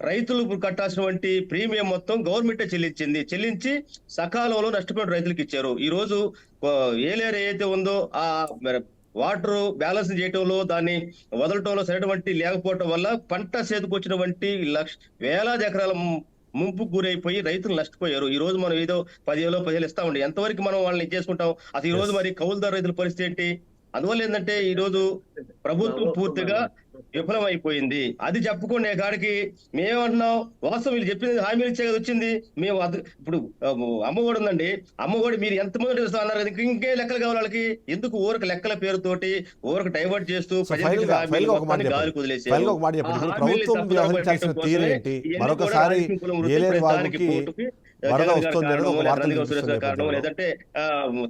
రైతులకు కట్టాల్సినటువంటి ప్రీమియం మొత్తం గవర్నమెంటే చెల్లించి సకాలంలో నష్టపోయిన రైతులకు ఇచ్చారు. ఈ రోజు ఏలేరు ఏదైతే ఉందో ఆ వాటర్ బ్యాలెన్స్ చేయటంలో, దాన్ని వదలటంలో సరైనటువంటి లేకపోవటం వల్ల పంట చేతికొచ్చినటువంటి వేలాది ఎకరాల ముంపు గురైపోయి రైతులు నష్టపోయారు. ఈ రోజు మనం ఏదో 10,000 ఇస్తామండి, ఎంతవరకు మనం వాళ్ళని చేసుకుంటాం? అసలు ఈ రోజు మరి కౌలుదారు రైతుల పరిస్థితి ఏంటి? అందువల్ల ఏంటంటే ఈ రోజు ప్రభుత్వం పూర్తిగా విఫలం అయిపోయింది. అది చెప్పుకునే కాడికి మేమేమంటున్నాం, వాస్తవం వీళ్ళు చెప్పింది హామీలు ఇచ్చే కదా వచ్చింది. మేము ఇప్పుడు అమ్మఒడి ఉందండి, అమ్మఒడి మీరు ఎంతమంది ఇస్తా అన్నారు కదా, ఇంకే లెక్కలు కావాలి వాళ్ళకి? ఎందుకు ఊరికి లెక్కల పేరుతోటి ఊరికి డైవర్ట్ చేస్తూ గాలి కుదిలేసి మరొకసారి కారణం, లేదంటే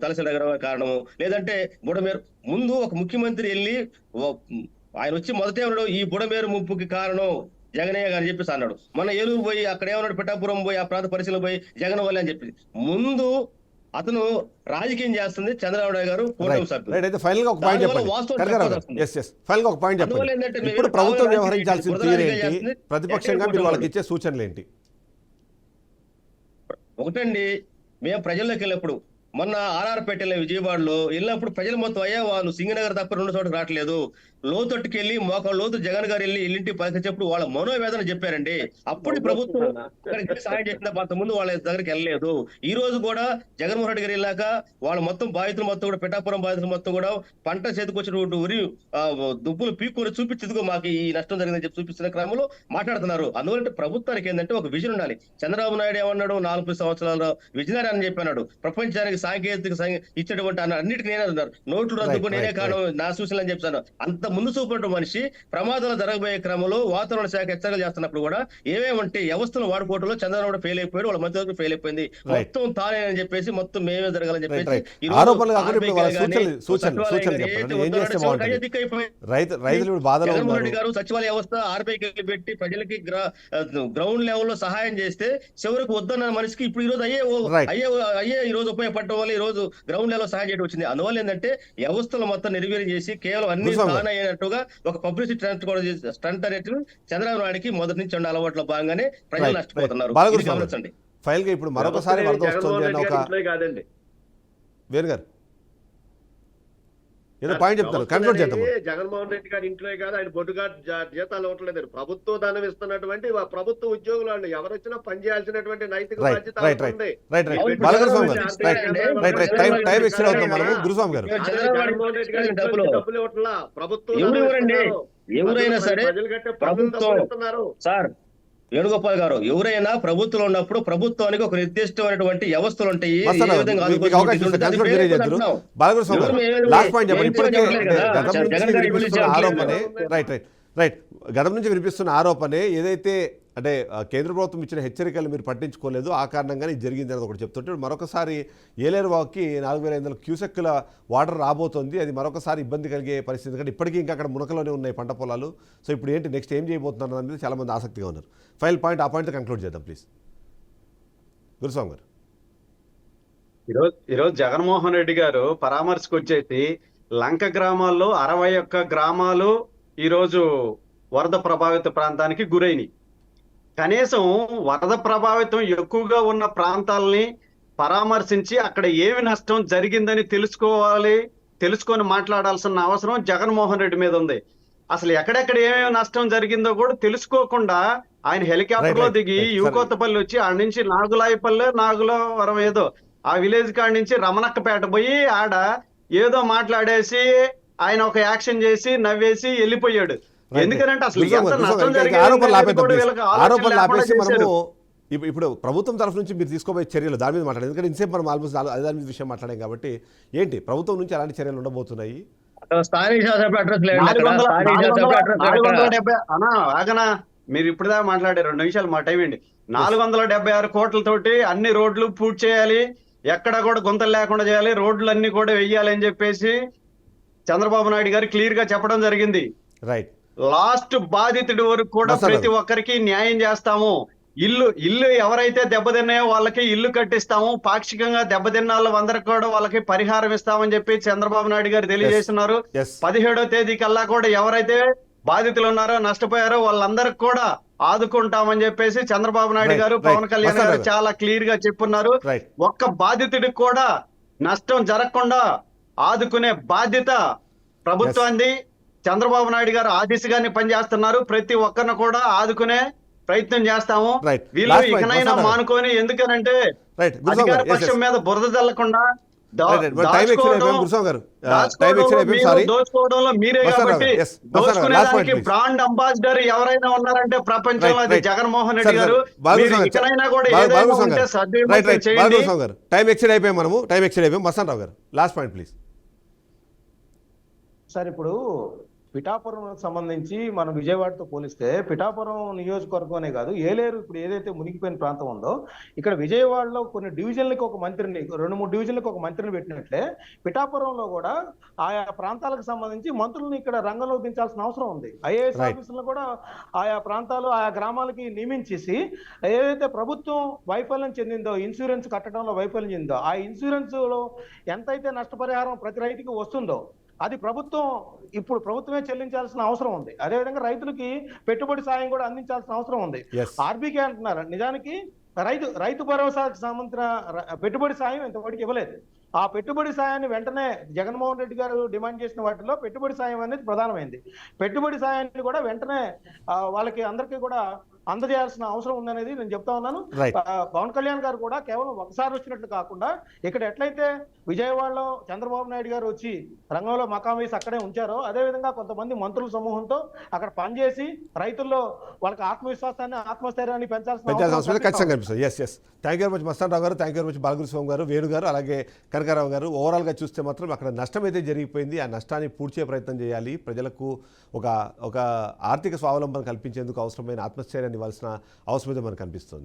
తలసరి కారణము, లేదంటే బుడమేరు ముందు ఒక ముఖ్యమంత్రి వెళ్ళి ఆయన వచ్చి మొదటే ఉన్నాడు ఈ బుడమేరు ముంపుకి కారణం జగనయ్య గారు చెప్పేసి అన్నాడు. మన ఏలూరు పోయి అక్కడ ఏమన్నాడు, పిఠాపురం పోయి ఆ ప్రాంత పరిశీలన పోయి జగన్ వల్లే అని చెప్పి ముందు అతను రాజకీయం చేస్తుంది చంద్రబాబు నాయుడు గారు కూటమి సభ్యులు. ఇప్పుడు ప్రభుత్వం వ్యవహరించాల్సిన తీరేంటి, ప్రతిపక్షంగా మీరు వాళ్ళకి ఇచ్చే సూచనలు ఏంటి? ఒకటండి, మేము ప్రజల్లోకి వెళ్ళినప్పుడు మొన్న ఆర్ఆర్పేటలో విజయవాడలో వెళ్ళినప్పుడు ప్రజలు మొత్తం అయ్యా వాళ్ళు సింగనగర్ తప్ప 2 చోట్ల రావట్లేదు, లోతట్టుకు వెళ్ళి మోకాళ్ళ లోతు జగన్ గారు వెళ్ళి ఇల్లింటి పలికినప్పుడు వాళ్ళ మనోవేదన చెప్పారండి. అప్పుడు ప్రభుత్వం అక్కడికి సహాయం చేసిన అంతకుముందు వాళ్ళ దగ్గరికి వెళ్ళలేదు. ఈ రోజు కూడా జగన్మోహన్ రెడ్డి గారు వెళ్ళాక వాళ్ళ మొత్తం బాధితులు మొత్తం కూడా పిఠాపురం బాధితులు మొత్తం కూడా పంట చేతికొచ్చినటువంటి ఉరి దుబ్బులు పీక్కుని చూపించేందుకు మాకు ఈ నష్టం జరిగిందని చెప్పి చూపిస్తున్న క్రమంలో మాట్లాడుతున్నారు. అందువల్ల ప్రభుత్వానికి ఏంటంటే ఒక విజన్ ఉండాలి. చంద్రబాబు నాయుడు ఏమన్నాడు, 4 సంవత్సరాల విజనరీ అని చెప్పన్నాడు. ప్రపంచానికి సాంకేతిక ఇచ్చేటువంటి అన్నిటికీ నేనే అన్నారు, నోట్లు రద్దుకు నేనే కారణం నా సూచనలు అని చెప్తాను. అంత ముందు చూపడం మనిషి ప్రమాదాలు జరగబోయే క్రమంలో వాతావరణ శాఖ హెచ్చరికలు చేస్తున్నప్పుడు కూడా ఏమేమంటే వ్యవస్థను వాడుకోవడంలో చంద్రబాబు ఫెయిల్ అయిపోయాడు, వాళ్ళ మంత్రి ఫెయిల్ అయిపోయింది, మొత్తం తానే అని చెప్పేసి మొత్తం మేమే జరగాలని చెప్పేసి జగన్మోహన్ రెడ్డి గారు సచివాలయ వ్యవస్థ ఆర్బీఐకి పెట్టి ప్రజలకి గ్రౌండ్ లెవెల్లో సహాయం చేస్తే చివరికి వద్దన్న మనిషికి ఇప్పుడు ఈ రోజు అయ్యే ఈ రోజు ఉపయోగపడటం వల్ల ఈ రోజు గ్రౌండ్ లెవెల్ సహాయం చేయడం వచ్చింది. అందువల్ల ఏంటంటే వ్యవస్థలు మొత్తం నిర్వీర్యం చేసి కేవలం అన్ని అయినట్టుగా ఒక పబ్లిసిటీ స్టంట్ అనేది చంద్రబాబు నాయుడికి మొదటి నుంచి ఉండే అలవాట్లో భాగంగానే ప్రజలు నష్టపోతున్నారు. గమనించండి. ఫైల్ గా ఇప్పుడు మరొకసారి వరద వస్తుంది అన్న ఒక కాదండి వేరు గారు ఏదో పాయింట్ చెప్తారు, కన్క్లూడ్ చేద్దాం. జగన్మోహన్ రెడ్డి గారి ఇంట్లో కాదు, ఆయన బొడ్డుగా జీతాలు ఇవ్వట్లేదు. ప్రభుత్వం దానం ఇస్తున్నటువంటి ప్రభుత్వ ఉద్యోగులు వాళ్ళు ఎవరు వచ్చినా పని చేయాల్సినటువంటి నైతిక బాధ్యత ఉంది. డబ్బులు ఇవ్వట్లా ప్రభుత్వం. ఎవరైనా సరే సార్ వేణుగోపాల్ గారు, ఎవరైనా ప్రభుత్వంలో ఉన్నప్పుడు ప్రభుత్వానికి ఒక నిర్దిష్టమైనటువంటి వ్యవస్థలు ఉంటాయి. గతం నుంచి వినిపిస్తున్న ఆరోపణే ఏదైతే అంటే కేంద్ర ప్రభుత్వం ఇచ్చిన హెచ్చరికలు మీరు పట్టించుకోలేదు, ఆ కారణంగానే ఇది జరిగింది అనేది ఒకటి చెప్తుంటే మరొకసారి ఏలేరు వాక్కి 4,500 క్యూసెక్కుల వాటర్ రాబోతోంది. అది మరొకసారి ఇబ్బంది కలిగే పరిస్థితి, ఎందుకంటే ఇప్పటికీ ఇంకా అక్కడ మునకలోనే ఉన్నాయి పంట పొలాలు. సో ఇప్పుడు ఏంటి నెక్స్ట్ ఏం చేయబోతున్నారు అనేది చాలామంది ఆసక్తిగా ఉన్నారు. ఫైల్ పాయింట్ ఆ పాయింట్తో కంక్లూడ్ చేద్దాం ప్లీజ్. గురుస్వామి గారు, ఈరోజు జగన్మోహన్ రెడ్డి గారు పరామర్శకు వచ్చేసి లంక గ్రామాల్లో 61 గ్రామాలు ఈరోజు వరద ప్రభావిత ప్రాంతానికి గురైనవి. కనీసం వరద ప్రభావితం ఎక్కువగా ఉన్న ప్రాంతాలని పరామర్శించి అక్కడ ఏమి నష్టం జరిగిందని తెలుసుకొని మాట్లాడాల్సిన అవసరం జగన్మోహన్ రెడ్డి మీద ఉంది. అసలు ఎక్కడెక్కడ ఏమేమి నష్టం జరిగిందో కూడా తెలుసుకోకుండా ఆయన హెలికాప్టర్ లో దిగి యూకోతపల్లి వచ్చి ఆడ నుంచి నాగులవరం ఏదో ఆ విలేజ్ కాడ నుంచి రమణక్కపేట పోయి ఆడ ఏదో మాట్లాడేసి ఆయన ఒక యాక్షన్ చేసి నవ్వేసి వెళ్ళిపోయాడు. ఎందుకంటే అసలు ఆరోపణలు ఆపేసి మనము ఇప్పుడు ప్రభుత్వం తరఫు నుంచి మీరు తీసుకోబోయే చర్యలు దాని మీద మాట్లాడారు. ఎందుకంటే ఇన్సేపు మనం ఆల్మోస్ట్ దాని మీద విషయం మాట్లాడాం కాబట్టి ఏంటి ప్రభుత్వం నుంచి ఎలాంటి చర్యలు ఉండబోతున్నాయి? ఆగనా, మీరు ఇప్పుడుదా మాట్లాడారు 2 నిమిషాలు మా టైం ఏంటి. 476 కోట్లతోటి అన్ని రోడ్లు పూర్తి చేయాలి, ఎక్కడ కూడా గుంతలు లేకుండా చేయాలి, రోడ్లు అన్ని కూడా వెయ్యాలి అని చెప్పేసి చంద్రబాబు నాయుడు గారు క్లియర్ గా చెప్పడం జరిగింది. రైట్, లాస్ట్ బాధితుడి వరకు కూడా ప్రతి ఒక్కరికి న్యాయం చేస్తాము, ఇల్లు ఎవరైతే దెబ్బతిన్నాయో వాళ్ళకి ఇల్లు కట్టిస్తాము, పాక్షికంగా దెబ్బతిన్న వాళ్ళందరికీ కూడా వాళ్ళకి పరిహారం ఇస్తామని చెప్పి చంద్రబాబు నాయుడు గారు తెలియజేస్తున్నారు. Yes. 17వ తేదీ కల్లా కూడా ఎవరైతే బాధితులు ఉన్నారో, నష్టపోయారో వాళ్ళందరికి కూడా ఆదుకుంటామని చెప్పేసి చంద్రబాబు నాయుడు Right, గారు, right. పవన్ కళ్యాణ్ వసంత్ గారు గారు. చాలా క్లియర్ గా చెప్పున్నారు. Right. ఒక్క బాధితుడికి కూడా నష్టం జరగకుండా ఆదుకునే బాధ్యత ప్రభుత్వాన్ని. చంద్రబాబు నాయుడు గారు ఆ దిశగానే పనిచేస్తున్నారు. ప్రతి ఒక్కరిని కూడా ఆదుకునే ప్రయత్నం చేస్తాము. Right. వీళ్ళు Last point, ఇకనైనా వసంత్ గారు. మానుకొని, ఎందుకనంటే రైట్ అధికార పక్షం మీద బురద చల్లకుండా టైం ఎక్స్టెండ్ అయిపోయింది గురుస్వామి గారు, టైం ఎక్స్టెండ్ అయిపోయింది, సారీ. దోచుకోవడంలో మీరే వసంత్ గారు, కాబట్టి yes. వసంత్ గారు, last point, దోచుకునేదానికి please. Brand ambassador ఎవరైనా ఉన్నారంటే ప్రపంచంలో Right, అది right. జగన్మోహన్ సరే, రెడ్డి గారు. సరే. బాలకృష్ణ మీరు గారు, ఇకనైనా కూడా బాలకృష్ణ ఏదైనా గారు. ఉంటే రైట్, సద్వినియోగం రైట్. చేయండి. బాలకృష్ణ గారు, టైం ఎక్స్టెండ్ అయిపోయాం, టైం ఎక్స్టెండ్ అయిపోయాం. వసంత్ రావు గారు, లాస్ట్ పాయింట్ ప్లీజ్. సార్ ఇప్పుడు పిఠాపురం సంబంధించి మనం విజయవాడతో పోలిస్తే పిఠాపురం నియోజకవర్గం అనే కాదు, ఏలేరు ఇప్పుడు ఏదైతే మునిగిపోయిన ప్రాంతం ఉందో, ఇక్కడ విజయవాడలో కొన్ని డివిజన్లకు ఒక మంత్రిని, 2-3 డివిజన్లకు ఒక మంత్రిని పెట్టినట్లే పిఠాపురంలో కూడా ఆయా ప్రాంతాలకు సంబంధించి మంత్రులను ఇక్కడ రంగంలో దించాల్సిన అవసరం ఉంది. IAS Right. ఆఫీసులను కూడా ఆయా ప్రాంతాలు, ఆయా గ్రామాలకి నియమించేసి ఏదైతే ప్రభుత్వం వైఫల్యం చెందిందో, ఇన్సూరెన్స్ కట్టడంలో వైఫల్యం చెందిందో, ఆ ఇన్సూరెన్స్ లో ఎంతైతే నష్టపరిహారం ప్రతి రైతుకి వస్తుందో అది ప్రభుత్వమే చెల్లించాల్సిన అవసరం ఉంది. అదేవిధంగా రైతులకి పెట్టుబడి సాయం కూడా అందించాల్సిన అవసరం ఉంది. Yes. ఆర్బీకే అంటున్నారు, నిజానికి రైతు భరోసాకు సంబంధించిన పెట్టుబడి సాయం ఇంతవరకు ఇవ్వలేదు. ఆ పెట్టుబడి సాయాన్ని వెంటనే జగన్మోహన్ రెడ్డి గారు డిమాండ్ చేసిన వాటిలో పెట్టుబడి సాయం అనేది ప్రధానమైంది. పెట్టుబడి సాయాన్ని కూడా వెంటనే వాళ్ళకి అందరికీ కూడా అందజేయాల్సిన అవసరం ఉందనేది నేను చెప్తా ఉన్నాను. Right. పవన్ కళ్యాణ్ గారు కూడా కేవలం ఒకసారి వచ్చినట్లు కాకుండా ఇక్కడ ఎట్లయితే విజయవాడలో చంద్రబాబు నాయుడు గారు వచ్చి రంగంలో మకాం వేసి అక్కడే ఉంచారో, అదే విధంగా కొంతమంది మంత్రుల సమూహంతో అక్కడ పనిచేసి రైతుల్లో వాళ్ళకి ఆత్మవిశ్వాసాన్ని, ఆత్మస్థైర్యాన్ని పెంచాల్సిన అవసరం అవసరం ఖచ్చితంగా కనిపిస్తుంది. Yes yes thank you very much Mastan Rao గారు, thank you very much Balakrishna గారు, వేణు గారు, అలాగే కనకారావు గారు. ఓవరాల్గా చూస్తే మాత్రం అక్కడ నష్టం అయితే జరిగిపోయింది. ఆ నష్టాన్ని పూడ్చే ప్రయత్నం చేయాలి. ప్రజలకు ఒక ఆర్థిక స్వావలంబన కల్పించేందుకు అవసరమైన ఆత్మస్థైర్యాన్ని ఇవ్వాల్సిన అవసరం అయితే మనకు కనిపిస్తుంది.